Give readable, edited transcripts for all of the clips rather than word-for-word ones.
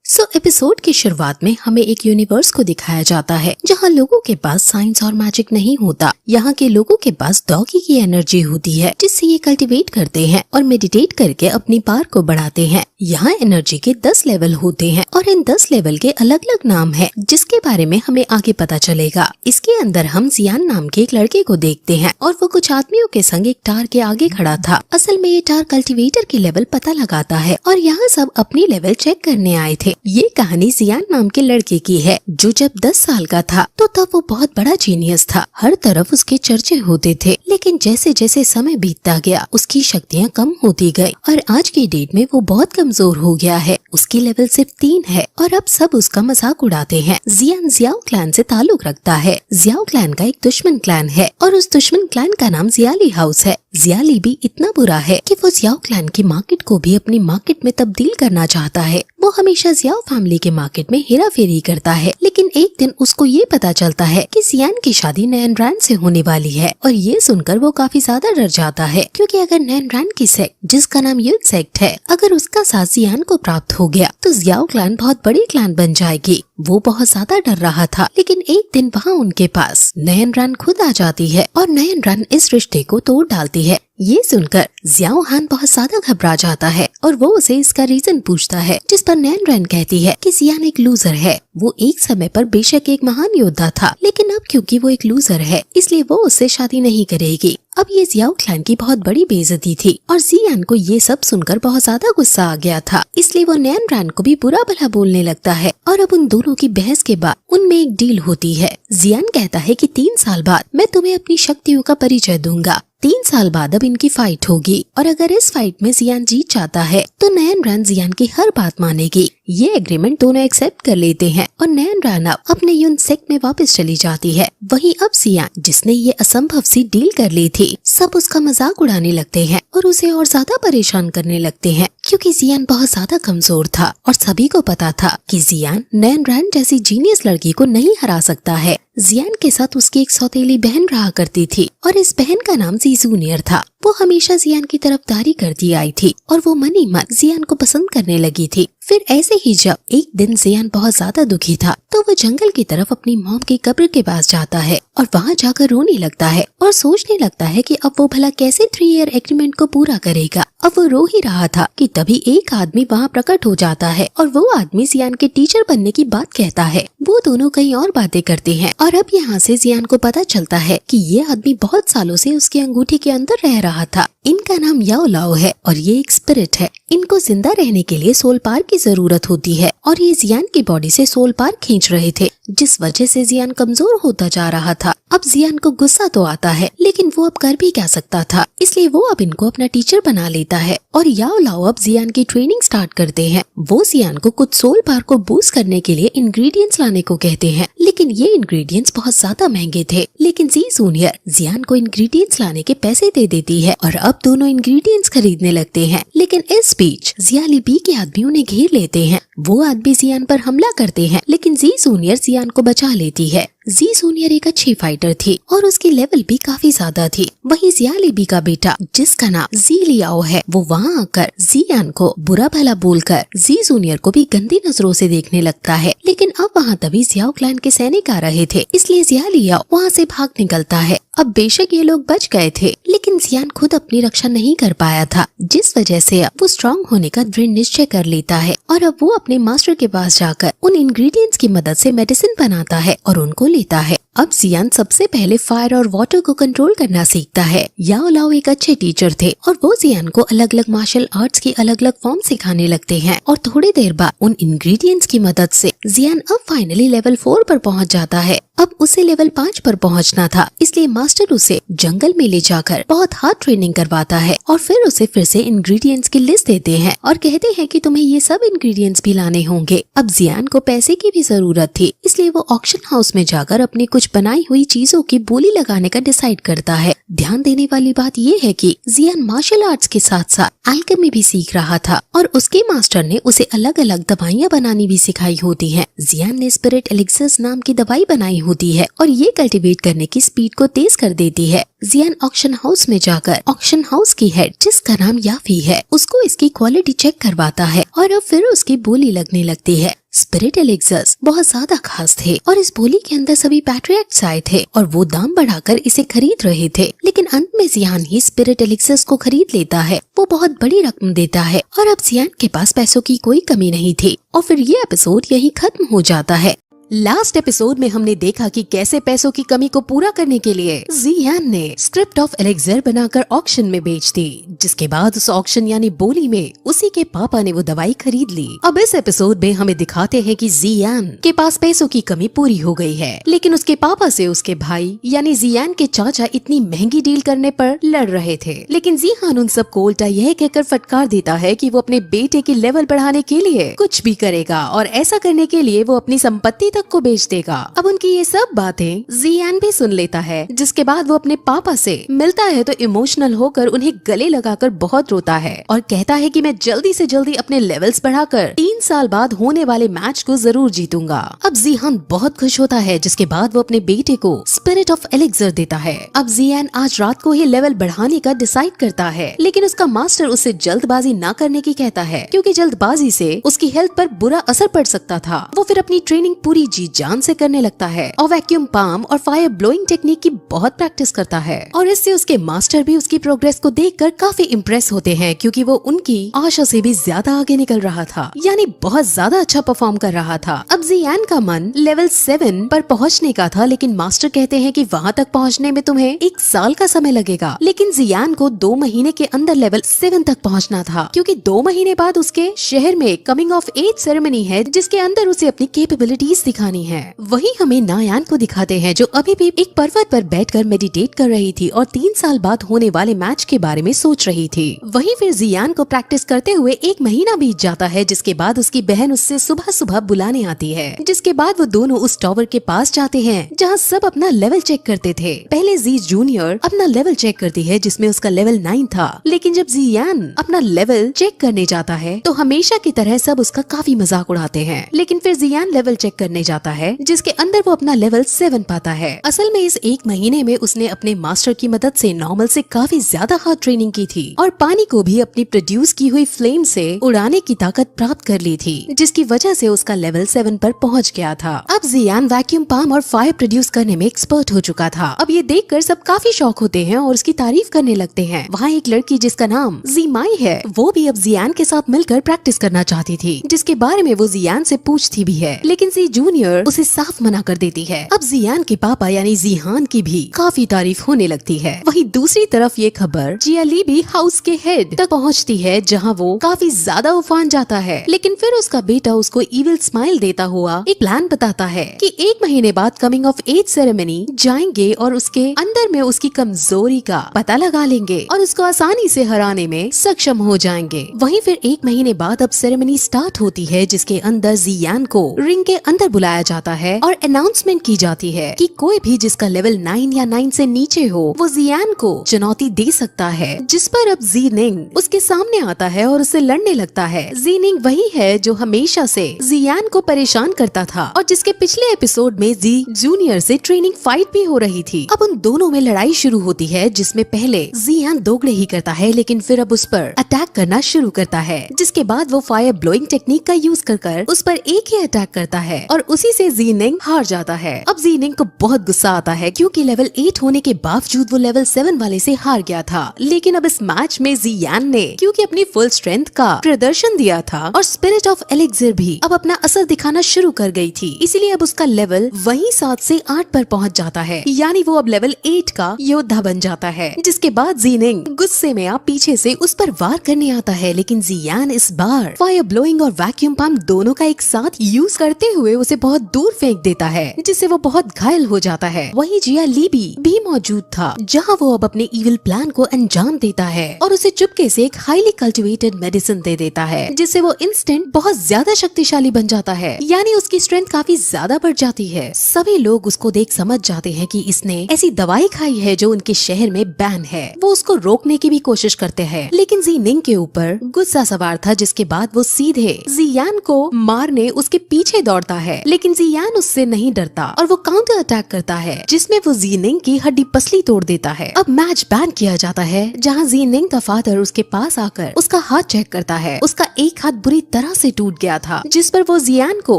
Episode की शुरुआत में हमें एक यूनिवर्स को दिखाया जाता है जहाँ लोगों के पास साइंस और मैजिक नहीं होता। यहाँ के लोगों के पास डॉगी की एनर्जी होती है जिससे ये कल्टीवेट करते हैं और मेडिटेट करके अपनी पावर को बढ़ाते हैं। यहाँ एनर्जी के 10 लेवल होते हैं और इन 10 लेवल के अलग अलग नाम है जिसके बारे में हमें आगे पता चलेगा। इसके अंदर हम जियान नाम के एक लड़के को देखते हैं और वो कुछ आदमियों के संग एक टार के आगे खड़ा था। असल में ये टार कल्टीवेटर की लेवल पता लगाता है और यहाँ सब अपनी लेवल चेक करने आए थे। ये कहानी जियान नाम के लड़के की है जो जब 10 साल का था तो तब वो बहुत बड़ा जीनियस था। हर तरफ उसके चर्चे होते थे, लेकिन जैसे जैसे समय बीतता गया उसकी शक्तियाँ कम होती गई और आज की डेट में वो बहुत कमजोर हो गया है। उसकी लेवल सिर्फ 3 है और अब सब उसका मजाक उड़ाते हैं। जियान जियाओ क्लैन से ताल्लुक रखता है। जियाओ क्लैन का एक दुश्मन क्लैन है और उस दुश्मन क्लैन का नाम जियाली हाउस है। जियाली भी इतना बुरा है कि वो जियाओ क्लैन की मार्केट को भी अपनी मार्केट में तब्दील करना चाहता है। वो हमेशा जियाओ फैमिली के मार्केट में हेरा फेरी करता है, लेकिन एक दिन उसको ये पता चलता है कि जियान की शादी नैन रैन से होने वाली है और ये सुनकर वो काफी ज्यादा डर जाता है, क्योंकि अगर नैन रैन की सेक्ट जिसका नाम युद्ध सेक्ट है अगर उसका साथ जियान को प्राप्त हो गया तो जियाओ क्लैन बहुत बड़ी क्लैन बन जाएगी। वो बहुत ज्यादा डर रहा था, लेकिन एक दिन वहाँ उनके पास नैन रैन खुद आ जाती है और नैन रैन इस रिश्ते को तोड़ डालती है। ये सुनकर जियाओ हान बहुत ज्यादा घबरा जाता है और वो उसे इसका रीजन पूछता है, जिस पर नैन रैन कहती है कि जियान एक लूजर है। वो एक समय पर बेशक एक महान योद्धा था, लेकिन अब क्योंकि वो एक लूजर है इसलिए वो उससे शादी नहीं करेगी। अब ये जियाओ क्लैन की बहुत बड़ी बेइज्जती थी और जियान को ये सब सुनकर बहुत ज्यादा गुस्सा आ गया था, इसलिए वो नैन रैन को भी बुरा भला बोलने लगता है। और अब उन दोनों की बहस के बाद उनमें एक डील होती है। जियान कहता है कि 3 साल बाद मैं तुम्हें अपनी शक्तियों का परिचय दूंगा। 3 साल बाद अब इनकी फाइट होगी और अगर इस फाइट में जियान जीत जाता है तो नैन रैन जियान की हर बात मानेगी। ये एग्रीमेंट दोनों एक्सेप्ट कर लेते हैं और नैन रैन अब अपने यून सेक्ट में वापस चली जाती है। वहीं अब जियान जिसने ये असंभव सी डील कर ली थी, सब उसका मजाक उड़ाने लगते हैं और उसे और ज्यादा परेशान करने लगते हैं, क्योंकि जियान बहुत ज्यादा कमजोर था और सभी को पता था कि जियान नैन रैन जैसी जीनियस लड़की को नहीं हरा सकता है। जियान के साथ उसकी एक सौतेली बहन रहा करती थी और इस बहन का नाम जी जूनियर था। वो हमेशा जियान की तरफदारी करती आई थी और वो मन ही मन जियान को पसंद करने लगी थी। फिर ऐसे ही जब एक दिन जियान बहुत ज्यादा दुखी था तो वो जंगल की तरफ अपनी मॉम की कब्र के पास जाता है और वहाँ जाकर रोने लगता है और सोचने लगता है कि अब वो भला कैसे 3 ईयर एग्रीमेंट को पूरा करेगा। अब वो रो ही रहा था कि तभी एक आदमी वहाँ प्रकट हो जाता है और वो आदमी जियान के टीचर बनने की बात कहता है। वो दोनों कई और बातें करते हैं और अब यहाँ से जियान को पता चलता है कि ये आदमी बहुत सालों से उसकी अंगूठी के अंदर रह रहा था। इनका नाम याओ लाओ है और ये एक स्पिरिट है। इनको जिंदा रहने के लिए सोल पार की जरूरत होती है और ये जियान की बॉडी से सोल पार खींच रहे थे, जिस वजह से जियान कमजोर होता जा रहा था। अब जियान को गुस्सा तो आता है, लेकिन वो अब कर भी क्या सकता था, इसलिए वो अब इनको अपना टीचर बना लेता है और याओ लाओ अब जियान की ट्रेनिंग स्टार्ट करते हैं। वो जियान को कुछ सोल पार को बूस्ट करने के लिए इंग्रेडिएंट्स लाने को कहते हैं, लेकिन ये इंग्रेडिएंट्स बहुत ज्यादा महंगे थे। लेकिन जी जूनियर जियान को इंग्रेडिएंट्स लाने के पैसे दे देती है और अब दोनों इंग्रेडिएंट्स खरीदने लगते हैं। लेकिन इस बीच जियाली बी के आदमी उन्हें घेर लेते हैं। वो आदमी जियान पर हमला करते हैं, लेकिन जी जूनियर जियान को बचा लेती है। जी जूनियर एक अच्छी फाइटर थी और उसकी लेवल भी काफी ज्यादा थी। वहीं जियाली बी का बेटा जिसका नाम जी लियाओ है, वो वहाँ आकर जियान को बुरा भला बोलकर जी जूनियर को भी गंदी नजरों से देखने लगता है। लेकिन अब वहाँ तभी जियाओ क्लैन के सैनिक आ रहे थे, इसलिए जिया लियाओ वहाँ से भाग निकलता है। अब बेशक ये लोग बच गए थे, लेकिन जियान खुद अपनी रक्षा नहीं कर पाया था, जिस वजह से अब वो स्ट्रांग होने का दृढ़ निश्चय कर लेता है और अब वो अपने मास्टर के पास जाकर उन इंग्रेडिएंट्स की मदद से मेडिसिन बनाता है और उनको लेता है। अब जियान सबसे पहले फायर और वाटर को कंट्रोल करना सीखता है। याओ लाओ एक अच्छे टीचर थे और वो जियान को अलग अलग मार्शल आर्ट्स की अलग अलग फॉर्म सिखाने लगते हैं और थोड़ी देर बाद उन इंग्रेडिएंट्स की मदद से जियान अब फाइनली लेवल 4 पर पहुंच जाता है। अब उसे लेवल 5 पर पहुंचना था, इसलिए मास्टर उसे जंगल में ले जाकर बहुत हार्ड ट्रेनिंग करवाता है और फिर उसे फिर से इंग्रेडिएंट्स की लिस्ट देते हैं और कहते हैं कि तुम्हें ये सब इंग्रेडिएंट्स भी लाने होंगे। अब जियान को पैसे की भी जरूरत थी, इसलिए वो ऑक्शन हाउस में जाकर अपनी कुछ बनाई हुई चीजों की बोली लगाने का डिसाइड करता है। ध्यान देने वाली बात ये है कि जियान मार्शल आर्ट्स के साथ साथ एल्केमी भी सीख रहा था और उसके मास्टर ने उसे अलग अलग दवाइयाँ बनानी भी सिखाई होती है। जियान ने स्पिरिट एलिक्सर्स नाम की दवाई बनाई होती है और ये कल्टीवेट करने की स्पीड को तेज कर देती है। जियान ऑक्शन हाउस में जाकर ऑक्शन हाउस की हेड, जिसका नाम याफी है, उसको इसकी क्वालिटी चेक करवाता है और अब फिर उसकी बोली लगने लगती है। स्पिरिट एलिक्सर्स बहुत ज्यादा खास थे और इस बोली के अंदर सभी पैट्रियट्स आए थे और वो दाम बढ़ाकर इसे खरीद रहे थे, लेकिन अंत में जियान ही स्पिरिट एलिक्सर्स को खरीद लेता है। वो बहुत बड़ी रकम देता है और अब जियान के पास पैसों की कोई कमी नहीं थी और फिर ये एपिसोड यही खत्म हो जाता है। लास्ट एपिसोड में हमने देखा कि कैसे पैसों की कमी को पूरा करने के लिए जियान ने स्क्रिप्ट ऑफ एलेक्सर बनाकर ऑक्शन में बेच दी, जिसके बाद उस ऑक्शन यानी बोली में उसी के पापा ने वो दवाई खरीद ली। अब इस एपिसोड में हमें दिखाते हैं कि जियान के पास पैसों की कमी पूरी हो गई है, लेकिन उसके पापा से उसके भाई यानी जियान के चाचा इतनी महंगी डील करने पर लड़ रहे थे, लेकिन जियान उन सबको उल्टा यह कहकर फटकार देता है कि वो अपने बेटे की लेवल बढ़ाने के लिए कुछ भी करेगा और ऐसा करने के लिए वो अपनी संपत्ति को बेच देगा। अब उनकी ये सब बातें जियान भी सुन लेता है, जिसके बाद वो अपने पापा से मिलता है तो इमोशनल होकर उन्हें गले लगाकर बहुत रोता है और कहता है कि मैं जल्दी से जल्दी अपने लेवल्स बढ़ाकर 3 साल बाद होने वाले मैच को जरूर जीतूंगा। अब जियान बहुत खुश होता है, जिसके बाद वो अपने बेटे को स्पिरिट ऑफ एलेक्सर देता है। अब जियान आज रात को ही लेवल बढ़ाने का डिसाइड करता है, लेकिन उसका मास्टर उसे जल्दबाजी ना करने की कहता है, क्योंकि जल्दबाजी से उसकी हेल्थ पर बुरा असर पड़ सकता था। वो फिर अपनी ट्रेनिंग पूरी जी जान से करने लगता है और वैक्यूम पाम और फायर ब्लोइंग टेक्निक की बहुत प्रैक्टिस करता है और इससे उसके मास्टर भी उसकी प्रोग्रेस को देखकर काफी इम्प्रेस होते हैं, क्योंकि वो उनकी आशा से भी ज्यादा आगे निकल रहा था, यानी बहुत ज्यादा अच्छा परफॉर्म कर रहा था। अब जियान का मन लेवल 7 पर पहुंचने का था, लेकिन मास्टर कहते हैं कि वहां तक पहुंचने में तुम्हें 1 साल का समय लगेगा, लेकिन जियान को 2 महीने के अंदर लेवल 7 तक पहुंचना था, क्योंकि 2 महीने बाद उसके शहर में कमिंग ऑफ एज सेरेमनी है, जिसके अंदर उसे अपनी कैपेबिलिटीज दिखानी है। वही हमें नायान को दिखाते हैं, जो अभी भी एक पर्वत पर बैठकर मेडिटेट कर रही थी और 3 साल बाद होने वाले मैच के बारे में सोच रही थी। वहीं फिर जियान को प्रैक्टिस करते हुए 1 महीना बीत जाता है, जिसके बाद उसकी बहन उससे सुबह सुबह बुलाने आती है, जिसके बाद वो दोनों उस टावर के पास जाते हैं जहाँ सब अपना लेवल चेक करते थे। पहले जी जूनियर अपना लेवल चेक करती है, जिसमें उसका लेवल 9 था, लेकिन जब जियान अपना लेवल चेक करने जाता है तो हमेशा की तरह सब उसका काफी मजाक उड़ाते हैं, लेकिन फिर जियान लेवल चेक करने जाता है, जिसके अंदर वो अपना लेवल 7 पाता है। असल में इस 1 महीने में उसने अपने मास्टर की मदद से नॉर्मल से काफी ज्यादा हार्ड ट्रेनिंग की थी और पानी को भी अपनी प्रोड्यूस की हुई फ्लेम से उड़ाने की ताकत प्राप्त कर ली थी, जिसकी वजह से उसका लेवल 7 पर पहुंच गया था। अब जियान वैक्यूम पाम और फायर प्रोड्यूस करने में एक्सपर्ट हो चुका था। अब ये देखकर सब काफी शौक होते हैं और उसकी तारीफ करने लगते हैं। वहाँ एक लड़की जिसका नाम जीमाई है, वो भी अब जियान के साथ मिलकर प्रैक्टिस करना चाहती थी, जिसके बारे में वो जियान से पूछती भी है, लेकिन जी जूनियर उसे साफ मना कर देती है। अब जियान के पापा यानी जिहान की भी काफी तारीफ होने लगती है। वहीं दूसरी तरफ ये खबर जियाली भी हाउस के हेड तक पहुंचती है, जहां वो काफी ज्यादा उफान जाता है, लेकिन फिर उसका बेटा उसको इविल स्माइल देता हुआ एक प्लान बताता है कि 1 महीने बाद कमिंग ऑफ एज सेरेमनी जाएंगे और उसके अंदर में उसकी कमजोरी का पता लगा लेंगे और उसको आसानी से हराने में सक्षम हो जाएंगे। वहीं फिर 1 महीने बाद अब सेरेमनी स्टार्ट होती है, जिसके अंदर जियान को रिंग के अंदर बुलाया जाता है और अनाउंसमेंट की जाती है कि कोई भी जिसका लेवल 9 या 9 से नीचे हो वो जियान को चुनौती दे सकता है, जिस पर अब जीनिंग उसके सामने आता है और उससे लड़ने लगता है। जीनिंग वही है जो हमेशा से जियान को परेशान करता था और जिसके पिछले एपिसोड में जी जूनियर से ट्रेनिंग फाइट भी हो रही थी। अब उन दोनों में लड़ाई शुरू होती है, जिसमें पहले जियान दोगले ही करता है, लेकिन फिर अब उस पर अटैक करना शुरू करता है, जिसके बाद वो फायर ब्लोइंग टेक्निक का यूज कर उस पर एक ही अटैक करता है और उसी से जीनिंग हार जाता है। अब जीनिंग को बहुत गुस्सा आता है, क्योंकि लेवल 8 होने के बावजूद वो लेवल 7 वाले से हार गया था, लेकिन अब इस मैच में जियान ने क्योंकि अपनी फुल स्ट्रेंथ का प्रदर्शन दिया था और स्पिरिट ऑफ एलेक्सर भी अब अपना असर दिखाना शुरू कर गई थी, इसीलिए अब उसका लेवल वही 7 से 8 पर पहुंच जाता है, यानी वो अब लेवल 8 का योद्धा बन जाता है। जिसके बाद जीनिंग गुस्से में आप पीछे से उस पर वार करने आता है, लेकिन जियान इस बार फायर ब्लोइंग और वैक्यूम पंप दोनों का एक साथ यूज करते हुए उसे बहुत दूर फेंक देता है, जिससे वो बहुत घायल हो जाता है। वहीं जिया लीबी भी मौजूद था, जहां वो अब अपने इविल प्लान को अंजाम देता है और उसे चुपके से एक हाईली कल्टिवेटेड मेडिसिन दे देता है, जिससे वो इंस्टेंट बहुत ज्यादा शक्तिशाली बन जाता है, यानी उसकी स्ट्रेंथ काफी ज्यादा बढ़ जाती है। सभी लोग उसको देख समझ जाते हैं कि इसने ऐसी दवाई खाई है जो उनके शहर में बैन है। वो उसको रोकने की भी कोशिश करते हैं, लेकिन जीनिंग के ऊपर गुस्सा सवार था, जिसके बाद वो सीधे जियान को मारने उसके पीछे दौड़ता है, लेकिन जियान उससे नहीं डरता और वो काउंटर अटैक करता है जिसमें वो जीनिंग की हड्डी पसली तोड़ देता है। अब मैच बैन किया जाता है जहाँ जीनिंग का फादर उसके पास आकर उसका हाथ चेक करता है। उसका एक हाथ बुरी तरह से टूट गया था, जिस पर वो जियान को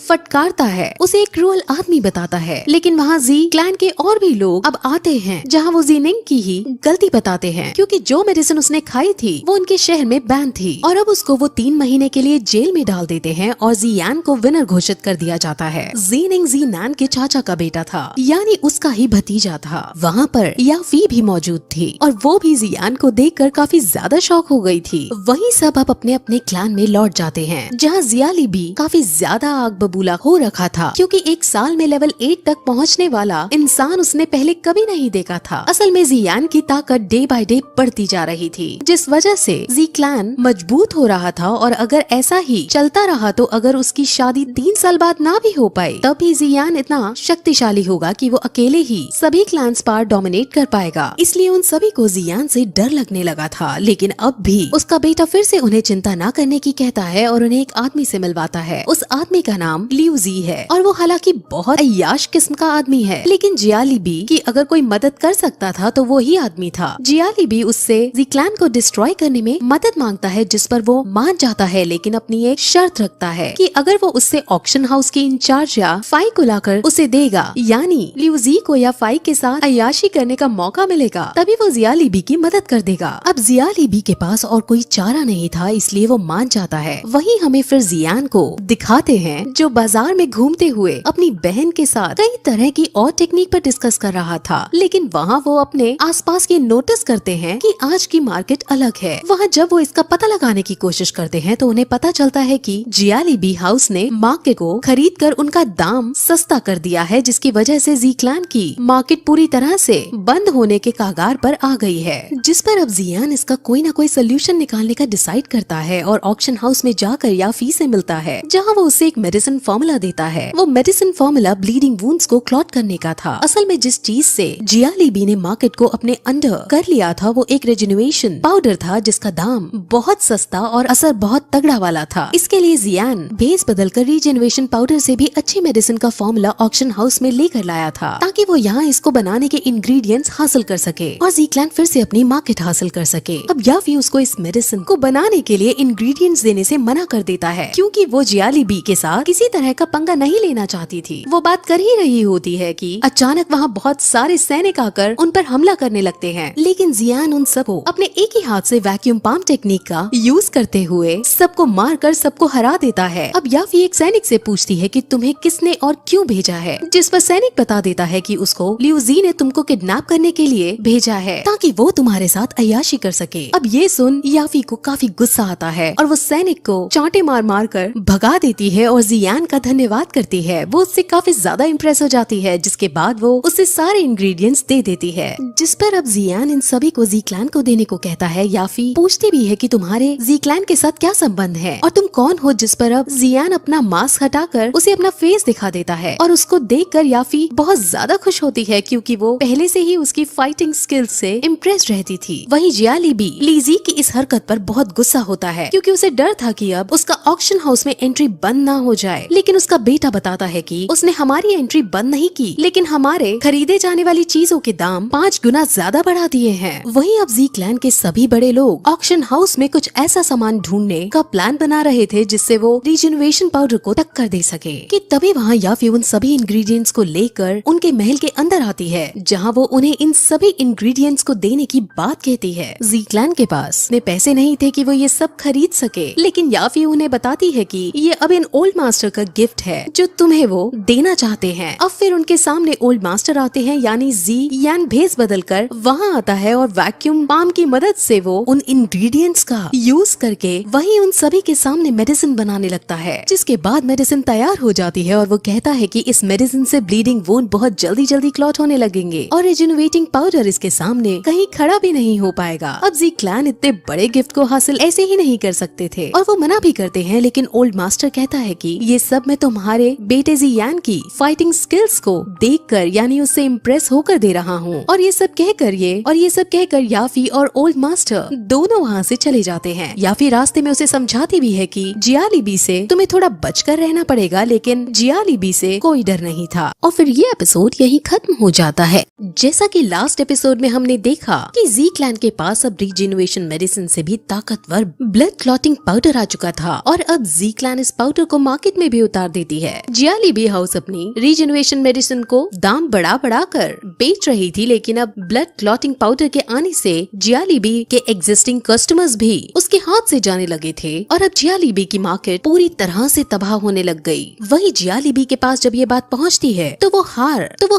फटकारता है, उसे एक क्रूअल आदमी बताता है। लेकिन वहाँ जी क्लैन के और भी लोग अब आते हैं जहाँ वो जीनिंग की ही गलती बताते हैं, क्योंकि जो मेडिसिन उसने खाई थी वो उनके शहर में बैन थी और अब उसको वो 3 महीने के लिए जेल में डाल देते हैं और जियान को विनर घोषित कर दिया जाता है। जीनिंग जीनान के चाचा का बेटा था, यानी उसका ही भतीजा था। वहाँ पर याफी भी मौजूद थी और वो भी जियान को देखकर काफी ज्यादा शॉक हो गई थी। वहीं सब अब अपने अपने क्लैन में लौट जाते हैं, जहाँ जियाली भी काफी ज्यादा आग बबूला हो रखा था, क्योंकि एक साल में लेवल 8 तक पहुँचने वाला इंसान उसने पहले कभी नहीं देखा था। असल में जियान की ताकत डे बाय डे बढ़ती जा रही थी, जिस वजह से जी क्लैन मजबूत हो रहा था और अगर ऐसा ही चलता रहा तो अगर उसकी शादी 3 साल बाद ना भी हो पाई तब भी जियान इतना शक्तिशाली होगा कि वो अकेले ही सभी क्लैंस पर डोमिनेट कर पाएगा। इसलिए उन सभी को जियान से डर लगने लगा था। लेकिन अब भी उसका बेटा फिर से उन्हें चिंता न करने की कहता है और उन्हें एक आदमी से मिलवाता है। उस आदमी का नाम लियू जी है और वो हालांकि बहुत अय्याश किस्म का आदमी है, लेकिन जियाली बी की अगर कोई मदद कर सकता था तो वो ही आदमी था। जियाली बी उससे जी क्लैन को डिस्ट्रॉय करने में मदद मांगता है, जिस पर वो मान जाता है, लेकिन अपनी एक शर्त रखता है कि अगर वो उससे ऑक्शन हाउस की इंचार्ज या फाई को लाकर उसे देगा, यानी लियू जी को या फाई के साथ अय्याशी करने का मौका मिलेगा, तभी वो जियाली बी की मदद कर देगा। अब जियाली बी के पास और कोई चारा नहीं था, इसलिए वो मान जाता है। वहीं हमें फिर जियान को दिखाते हैं जो बाजार में घूमते हुए अपनी बहन के साथ कई तरह की और टेक्निक पर डिस्कस कर रहा था, लेकिन वहाँ वो अपने आसपास ये नोटिस करते हैं कि आज की मार्केट अलग है। वहाँ जब वो इसका पता लगाने की कोशिश करते हैं तो उन्हें पता चलता है कि जियाली बी हाउस ने मार्केट को खरीद कर उनका दाम सस्ता कर दिया है, जिसकी वजह से जी क्लैन की मार्केट पूरी तरह से बंद होने के कागार पर आ गई है। जिस पर अब जियान इसका कोई ना कोई सोल्यूशन निकालने का डिसाइड करता है और ऑक्शन हाउस में जाकर याफी से मिलता है, जहाँ वो उसे एक मेडिसिन फॉर्मूला देता है। वो मेडिसिन फॉर्मूला ब्लीडिंग वुंड्स को क्लॉट करने का था। असल में जिस चीज से जियाली बी ने मार्केट को अपने अंडर कर लिया था वो एक रेजिनुएशन पाउडर था, जिसका दाम बहुत सस्ता और असर बहुत तगड़ा वाला था। इसके लिए जियान भेस बदलकर रीजेनुएशन पाउडर से भी अच्छी मेडिसिन का फॉर्मूला ऑक्शन हाउस में लेकर लाया था, ताकि वो यहाँ इसको बनाने के इंग्रेडिएंट्स हासिल कर सके और जी क्लैन फिर से अपनी मार्केट हासिल कर सके। अब याफी उसको इस मेडिसिन को बनाने के लिए इंग्रेडिएंट्स देने से मना कर देता है, क्योंकि वो जियाली बी के साथ किसी तरह का पंगा नहीं लेना चाहती थी। वो बात कर ही रही होती है कि अचानक वहाँ बहुत सारे सैनिक आकर उन पर हमला करने लगते हैं, लेकिन जियान उन सबको अपने एक ही हाथ से वैक्यूम पंप टेक्निक का यूज करते हुए सबको मारकर सबको हरा देता है। अब याफी एक सैनिक से पूछती है कि तुम्हें किसने और क्यों भेजा है, जिस पर सैनिक बता देता है कि उसको लियू जी ने तुमको किडनैप करने के लिए भेजा है ताकि वो तुम्हारे साथ अय्याशी कर सके। अब ये सुन याफी को काफी गुस्सा आता है और वो सैनिक को चांटे मार मार कर भगा देती है और जियान का धन्यवाद करती है। वो उससे काफी ज्यादा इम्प्रेस हो जाती है, जिसके बाद वो उससे सारे इंग्रेडिएंट्स दे देती है, जिस पर अब जियान इन सभी को जी क्लैन को देने को कहता है। याफी पूछती भी है कि तुम्हारे जी क्लैन के साथ क्या संबंध है और तुम कौन हो, जिस पर अब जियान अपना मास्क हटाकर उसे अपना फेस दिखा देता है और उसको देखकर याफी बहुत ज्यादा खुश होती है, क्योंकि वो पहले से ही उसकी फाइटिंग स्किल्स से इम्प्रेस रहती थी। वहीं जियाली बी लीजी की इस हरकत पर बहुत गुस्सा होता है, क्योंकि उसे डर था कि अब उसका ऑक्शन हाउस में एंट्री बंद ना हो जाए, लेकिन उसका बेटा बताता है कि उसने हमारी एंट्री बंद नहीं की, लेकिन हमारे खरीदे जाने वाली चीजों के दाम 5 गुना ज्यादा बढ़ा दिए हैं। वहीं अब जी क्लैन के सभी बड़े लोग ऑक्शन हाउस में कुछ ऐसा सामान ढूंढने का प्लान बना रहे थे जिससे वो रीजेनुएशन पाउडर को टक्कर दे सके, कि तभी वहाँ याफी उन सभी इंग्रेडिएंट्स को लेकर उनके महल के अंदर आती है, जहाँ वो उन्हें इन सभी इंग्रेडिएंट्स को देने की बात कहती है। जी क्लैन के पास में पैसे नहीं थे कि वो ये सब खरीद सके, लेकिन याफी उन्हें बताती है कि ये अब इन ओल्ड मास्टर का गिफ्ट है जो तुम्हें वो देना चाहते हैं। अब फिर उनके सामने ओल्ड मास्टर आते हैं, यानी जी यान भेस बदलकर वहाँ आता है और वैक्यूम पंप की मदद से वो उन इंग्रेडिएंट्स का यूज करके वही उन सभी के सामने मेडिसिन बनाने लगता है, जिसके बाद मेडिसिन तैयार हो जाती है और वो कहता है कि इस मेडिसिन से ब्लीडिंग वुंड बहुत जल्दी क्लॉट होने लगेंगे और रिजेनुएटिंग पाउडर इसके सामने कहीं खड़ा भी नहीं हो पाएगा। अब जी क्लैन इतने बड़े गिफ्ट को हासिल ऐसे ही नहीं कर सकते थे और वो मना भी करते हैं, लेकिन ओल्ड मास्टर कहता है कि ये सब मैं तुम्हारे बेटे जी यान की फाइटिंग स्किल्स को देखकर यानी उससे इम्प्रेस होकर दे रहा हूँ। और ये सब कहकर याफी और ओल्ड मास्टर दोनों वहाँ से चले जाते हैं। याफी रास्ते में उसे समझाती भी है कि जियाली बी से तुम्हें थोड़ा बचकर रहना पड़ेगा, लेकिन लेकिन जियालीबी से कोई डर नहीं था और फिर ये एपिसोड यही खत्म हो जाता है। जैसा कि लास्ट एपिसोड में हमने देखा कि जी क्लैन के पास अब रीजेन्युएशन मेडिसिन से भी ताकतवर ब्लड क्लॉटिंग पाउडर आ चुका था और अब जी क्लैन इस पाउडर को मार्केट में भी उतार देती है। जियालीबी हाउस अपनी रीजेन्युएशन मेडिसिन को दाम बढ़ा कर बेच रही थी, लेकिन अब ब्लड क्लॉटिंग पाउडर के आने से जियालीबी के एग्जिस्टिंग कस्टमर्स भी उसके हाथ से जाने लगे थे और अब जियालीबी की मार्केट पूरी तरह से तबाह होने लग गई। वहीं जियालीबी के पास जब ये बात पहुंचती है तो वो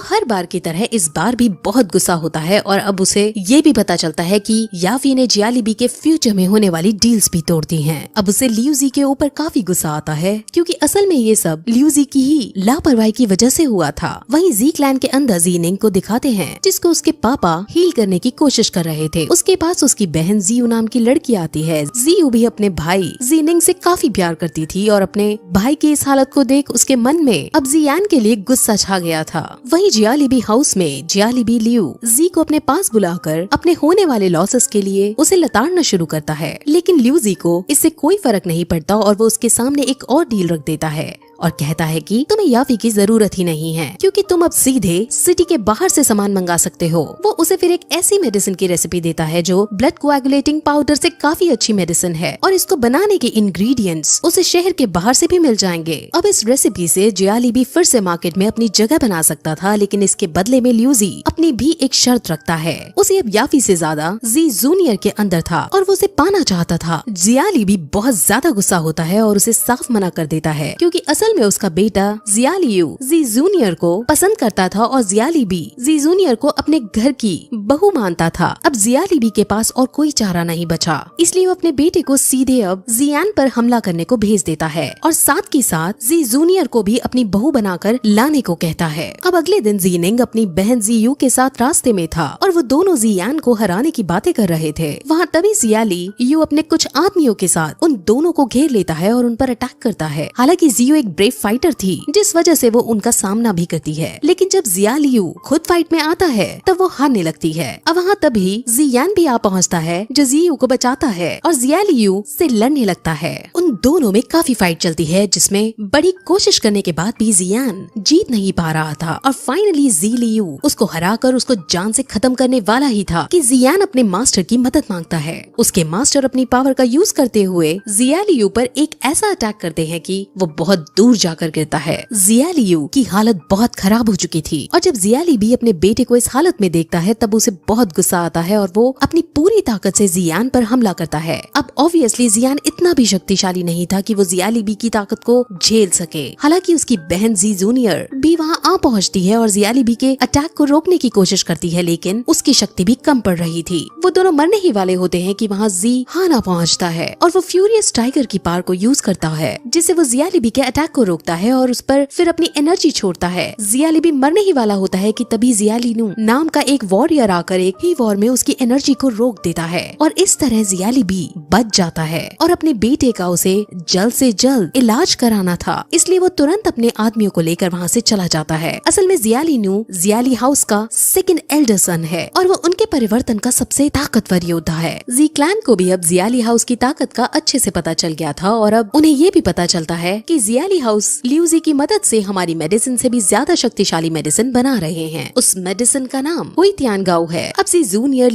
हर बार की तरह इस बार भी बहुत गुस्सा होता है और अब उसे ये भी पता चलता है कि यावी ने जियालीबी के फ्यूचर में होने वाली डील्स भी तोड़ दी हैं। अब उसे लियूजी के ऊपर काफी गुस्सा आता है क्योंकि असल में ये सब लियूजी की ही लापरवाही की वजह से हुआ था। वहीं जी क्लैन के अंदर जीनिंग को दिखाते हैं जिसको उसके पापा हील करने की कोशिश कर रहे थे। उसके पास उसकी बहन जियू नाम की लड़की आती है। जियू भी अपने भाई जीनिंग से काफी प्यार करती थी और अपने भाई की इस हालत को देख उसके मन में अब जियान के लिए गुस्सा छा गया था। वहीं जियालीबी हाउस में जियालीबी लियू जी को अपने पास बुलाकर अपने होने वाले लॉसेस के लिए उसे लताड़ना शुरू करता है, लेकिन लियू जी को इससे कोई फर्क नहीं पड़ता और वो उसके सामने एक और डील रख देता है और कहता है कि तुम्हें यावी की जरूरत ही नहीं है क्योंकि तुम अब सीधे सिटी के बाहर से सामान मंगा सकते हो। वो उसे फिर एक ऐसी मेडिसिन की रेसिपी देता है जो ब्लड कोएगुलेटिंग पाउडर से काफी अच्छी मेडिसिन है और इसको बनाने के इंग्रेडिएंट्स उसे शहर के बाहर से भी मिल जाएंगे। अब इस रेसिपी से जियालीबी फिर से मार्केट में अपनी जगह बना सकता था, लेकिन इसके बदले में लियूजी अपनी भी एक शर्त रखता है। उसे अब यावी से ज्यादा जी जूनियर के अंदर था और वो उसे पाना चाहता था। जियालीबी बहुत ज्यादा गुस्सा होता है और उसे साफ मना कर देता है क्योंकि असल में उसका बेटा जियालियू जी जूनियर को पसंद करता था और जियालीबी जी जूनियर को अपने घर की बहू मानता था। अब जियालीबी के पास और कोई चारा नहीं बचा, इसलिए वो अपने बेटे को सीधे अब जियान पर हमला करने को भेज देता है और साथ के साथ जी जूनियर को भी अपनी बहू बनाकर लाने को कहता है। अब अगले दिन जीनिंग अपनी बहन जियू के साथ रास्ते में था और वो दोनों जियान को हराने की बातें कर रहे थे। वहाँ तभी जियाली यू अपने कुछ आदमियों के साथ उन दोनों को घेर लेता है और उन पर अटैक करता है। हालांकि जियू एक ब्रेव फाइटर थी जिस वजह से वो उनका सामना भी करती है, लेकिन जब जियालियू खुद फाइट में आता है तब वो हारने लगती है। अब वहाँ तभी जियान भी आ पहुँचता है जो जियू को बचाता है और जियालियू से लड़ने लगता है। उन दोनों में काफी फाइट चलती है जिसमें बड़ी कोशिश करने के बाद भी जियान जीत नहीं पा रहा था और फाइनली जियालियू उसको हराकर उसको जान से खत्म करने वाला ही था कि जियान अपने मास्टर की मदद मांगता है। उसके मास्टर अपनी पावर का यूज करते हुए जियालियू पर एक ऐसा अटैक करते हैं कि वो बहुत दूर जाकर गिरता है। जियालियू की हालत बहुत खराब हो चुकी थी और जब जियालीबी अपने बेटे को इस हालत में देखता है तब उसे बहुत गुस्सा आता है और वो अपनी पूरी ताकत से जियान पर हमला करता है। अब ऑब्वियसली जियान इतना भी शक्तिशाली नहीं था कि वो जियालीबी की ताकत को झेल सके। हालांकि उसकी बहन जी जूनियर भी वहाँ आ पहुँचती है और जियालीबी के अटैक को रोकने की कोशिश करती है, लेकिन उसकी शक्ति भी कम पड़ रही थी। वो दोनों मरने ही वाले होते हैं कि वहाँ जी हाना पहुँचता है और वो फ्यूरियस टाइगर की पावर को यूज करता है जिससे वो जियालीबी के अटैक को रोकता है और उस पर फिर अपनी एनर्जी छोड़ता है। जियालीबी मरने ही वाला होता है कि तभी जियालीनू नाम का एक वॉरियर आकर एक ही वॉर में उसकी एनर्जी को रोक देता है और इस तरह जियालीबी बच जाता है और अपने बेटे का उसे जल्द से जल्द इलाज कराना था, इसलिए वो तुरंत अपने आदमियों को लेकर वहाँ से चला जाता है। असल में जियालीनू जियाली हाउस का सेकंड एल्डर सन है और वो उनके परिवर्तन का सबसे ताकतवर योद्धा है। जी क्लैन को भी अब जियाली हाउस की ताकत का अच्छे से पता चल गया था और अब उन्हें ये भी पता चलता है कि जियाली हाउस लियूजी की मदद से हमारी मेडिसिन से भी ज्यादा शक्तिशाली मेडिसिन बना रहे हैं। उस मेडिसिन का नाम हुईतियानगाओ है। अब जी जूनियर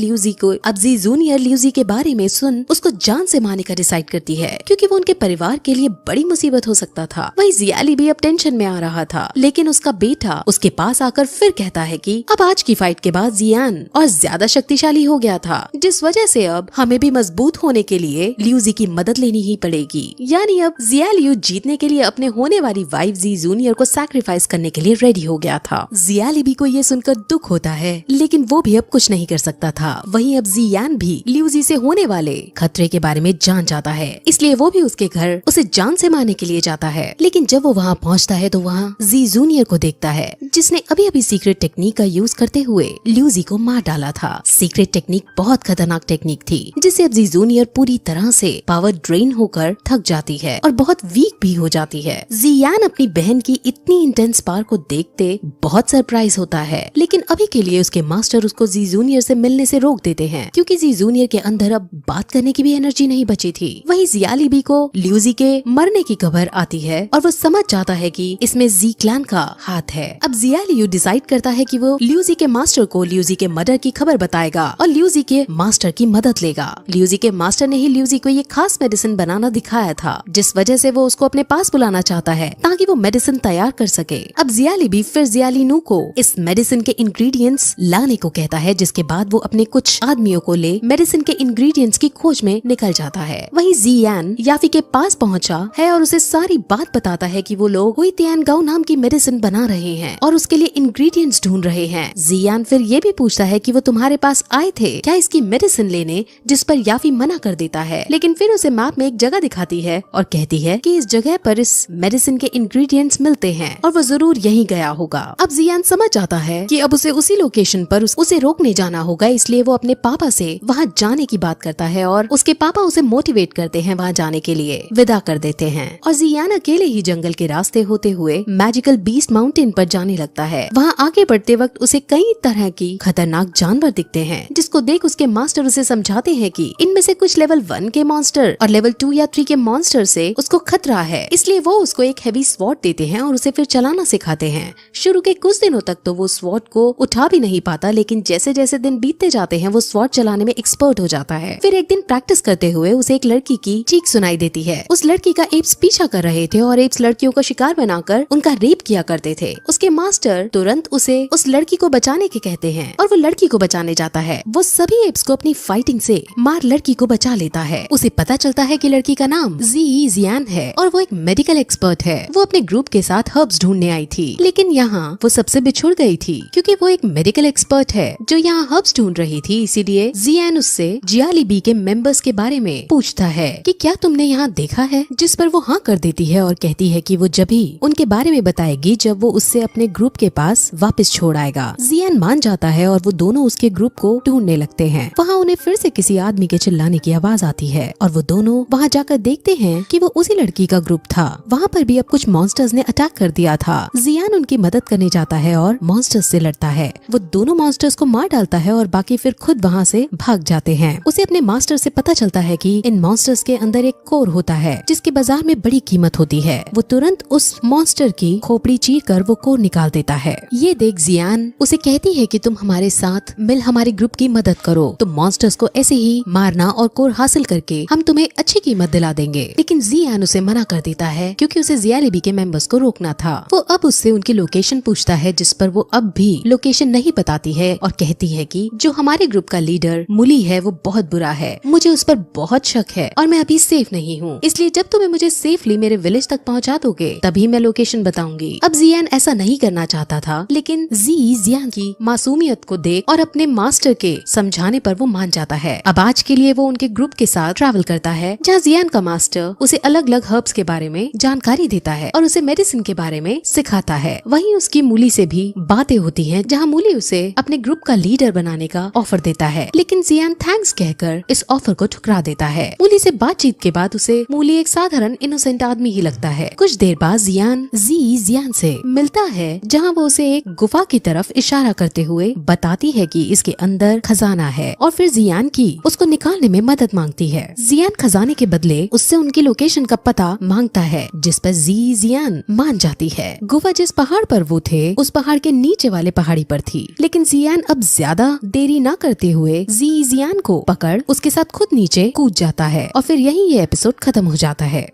लियूजी के बारे में सुन उसको जान से मारने का डिसाइड करती है क्योंकि वो उनके परिवार के लिए बड़ी मुसीबत हो सकता था। वही जियाली भी अब टेंशन में आ रहा था, लेकिन उसका बेटा उसके पास आकर फिर कहता है कि अब आज की फाइट के बाद जियान और ज्यादा शक्तिशाली हो गया था, जिस वजह से अब हमें भी मजबूत होने के लिए लियूजी की मदद लेनी ही पड़ेगी। यानी अब जियालियू जीतने के लिए अपने होने वाली वाइफ जी जूनियर को सैक्रिफाइस करने के लिए रेडी हो गया था। जियालीबी को ये सुनकर दुख होता है, लेकिन वो भी अब कुछ नहीं कर सकता था। वहीं अब जियान भी लियूजी से होने वाले खतरे के बारे में जान जाता है, इसलिए वो भी उसके घर उसे जान से मारने के लिए जाता है। लेकिन जब वो वहाँ पहुँचता है तो वहाँ जी जूनियर को देखता है जिसने अभी अभी सीक्रेट टेक्निक का यूज करते हुए लियूजी को मार डाला था। सीक्रेट टेक्निक बहुत खतरनाक टेक्निक थी जिससे अब जी जूनियर पूरी तरह से पावर ड्रेन होकर थक जाती है और बहुत वीक भी हो जाती है। जियान अपनी बहन की इतनी इंटेंस पावर को देखते बहुत सरप्राइज होता है, लेकिन अभी के लिए उसके मास्टर उसको जी जूनियर से मिलने से रोक देते हैं क्योंकि जी जूनियर के अंदर अब बात करने की भी एनर्जी नहीं बची थी। वहीं जिया लिबी को ल्यूजी के मरने की खबर आती है और वो समझ जाता है कि इसमें जी क्लैन का हाथ है। अब जिया लियू डिसाइड करता है कि वो ल्यूजी के मास्टर को ल्यूजी के मर्डर की खबर बताएगा और ल्यूजी के मास्टर की मदद लेगा। ल्यूजी के मास्टर ने ही ल्यूजी को ये खास मेडिसिन बनाना दिखाया था, जिस वजह से वो उसको अपने पास बुलाना चाहता है ताकि वो मेडिसिन तैयार कर सके। अब जिया लिबी फिर जिया लिनू को इस मेडिसिन के इंग्रेडिएंट्स लाने को कहता है, जिसके बाद वो अपने कुछ आदमियों को ले मेडिसिन के इंग्रेडिएंट्स की खोज में निकल जाता है। वहीं जियान याफी के पास पहुंचा है और उसे सारी बात बताता है कि वो लोग हुई तियान गाओ नाम की मेडिसिन बना रहे हैं और उसके लिए इंग्रेडिएंट्स ढूंढ रहे हैं। जियान फिर ये भी पूछता है कि वो तुम्हारे पास आए थे क्या इसकी मेडिसिन लेने, जिस पर याफी मना कर देता है, लेकिन फिर उसे मैप में एक जगह दिखाती है और कहती है कि इस जगह पर इस मेडिसिन के इंग्रेडिएंट्स मिलते हैं और वो जरूर यहीं गया होगा। अब जियान समझ जाता है कि अब उसे उसी लोकेशन पर उसे रोकने जाना होगा, इसलिए वो अपने पापा से वहाँ जाने की बात करता है और उसके पापा उसे मोटिवेट करते हैं वहाँ जाने के लिए, विदा कर देते हैं और जियान अकेले ही जंगल के रास्ते होते हुए मैजिकल बीस्ट माउंटेन पर जाने लगता है। वहाँ आगे बढ़ते वक्त उसे कई तरह की खतरनाक जानवर दिखते हैं, जिसको देख उसके मास्टर उसे समझाते हैं कि इनमें से कुछ लेवल 1 के मॉन्स्टर और लेवल 2 या 3 के मॉन्स्टर से उसको खतरा है, इसलिए वो उसको एक हेवी स्वॉर्ड देते हैं और उसे फिर चलाना सिखाते हैं। शुरू के कुछ दिनों तक तो वो स्वॉर्ड को उठा भी नहीं पाता, लेकिन जैसे जैसे दिन बीतते जाते हैं वो स्वॉर्ड चलाने में एक्सपर्ट हो जाता है। फिर एक दिन प्रैक्टिस करते हुए उसे एक लड़की की चीख सुनाई देती है। उस लड़की का एप्स पीछा कर रहे थे और एप्स लड़कियों का शिकार बनाकर उनका रेप किया करते थे। उसके मास्टर तुरंत उसे उस लड़की को बचाने के कहते हैं और वो लड़की को बचाने जाता है। वो सभी एप्स को अपनी फाइटिंग से मार लड़की को बचा लेता है। उसे पता चलता है कि लड़की का नाम जियान है और वो एक मेडिकल एक्सपर्ट है। वो अपने ग्रुप के साथ हर्ब्स ढूंढने आई थी, लेकिन यहाँ वो सबसे बिछुड़ गई थी क्योंकि वो एक मेडिकल एक्सपर्ट है जो यहाँ हर्ब्स ढूंढ रही थी। इसीलिए जियान उससे जिया लिबी के मेंबर्स के बारे में पूछता है कि क्या तुमने यहाँ देखा है, जिस पर वो हाँ कर देती है और कहती है कि वो जब ही उनके बारे में बताएगी जब वो उससे अपने ग्रुप के पास वापस छोड़ आएगा। जियान मान जाता है और वो दोनों उसके ग्रुप को ढूंढने लगते हैं। वहाँ उन्हें फिर से किसी आदमी के चिल्लाने की आवाज आती है और वो दोनों वहाँ जाकर देखते हैं कि वो उसी लड़की का ग्रुप था। वहाँ पर भी अब कुछ मॉन्स्टर्स ने अटैक कर दिया था। जियान उनकी मदद करने जाता है और मॉन्स्टर्स से लड़ता है। वो दोनों मॉन्स्टर्स को मार डालता है और बाकी फिर खुद वहाँ से भाग जाते हैं। उसे अपने मास्टर से पता चलता है कि इन मॉन्स्टर्स के अंदर एक कोर होता है जिसकी बाजार में बड़ी कीमत होती है। वो तुरंत उस मॉन्स्टर की खोपड़ी चीर कर वो कोर निकाल देता है। ये देख जियान उसे कहती है कि तुम हमारे साथ मिल हमारे ग्रुप की मदद करो, तुम मॉन्स्टर्स को ऐसे ही मारना और कोर हासिल करके हम तुम्हें अच्छी कीमत दिला देंगे। लेकिन जियान उसे मना कर देता है क्योंकि उसे जिया लिबी के मेंबर्स को रोकना था। वो अब उससे उनकी लोकेशन पूछता है, जिस पर वो अब भी लोकेशन नहीं बताती है और कहती है कि जो हमारे ग्रुप का लीडर मुली है वो बहुत बुरा है, मुझे उस पर बहुत शक है और मैं अभी सेफ नहीं हूँ, इसलिए जब तुम्हें मुझे सेफली मेरे विलेज तक पहुँचा दोगे तभी मैं लोकेशन बताऊंगी। अब जियान ऐसा नहीं करना चाहता था, लेकिन जियान की मासूमियत को देख और अपने मास्टर के समझाने पर वो मान जाता है। अब आज के लिए वो उनके ग्रुप के साथ ट्रैवल करता है, जहाँ जियान का मास्टर उसे अलग अलग हर्ब्स के बारे में जानकारी देता है और उसे मेडिसिन के बारे में सिखाता है। वहीं उसकी मूली से भी बातें होती हैं, जहाँ मूली उसे अपने ग्रुप का लीडर बनाने का ऑफर देता है, लेकिन जियान थैंक्स कहकर इस ऑफर को ठुकरा देता है। मूली से बातचीत के बाद उसे मूली एक साधारण इनोसेंट आदमी ही लगता है। कुछ देर बाद जियान से मिलता है, जहाँ वो उसे एक गुफा की तरफ इशारा करते हुए बताती है कि इसके अंदर खजाना है और फिर जियान की उसको निकालने में मदद मांगती है। जियान खजाने के बदले उससे उनकी लोकेशन का पता मांगता है, जिस पर जियान मान जाती है। गुफा जिस पहाड़ पर वो थे उस पहाड़ के नीचे वाले पहाड़ी पर थी, लेकिन जियान अब ज्यादा देरी न करते हुए जियान को पकड़ उसके साथ खुद नीचे कूद जाता है और फिर यही ये एपिसोड खत्म हो जाता है।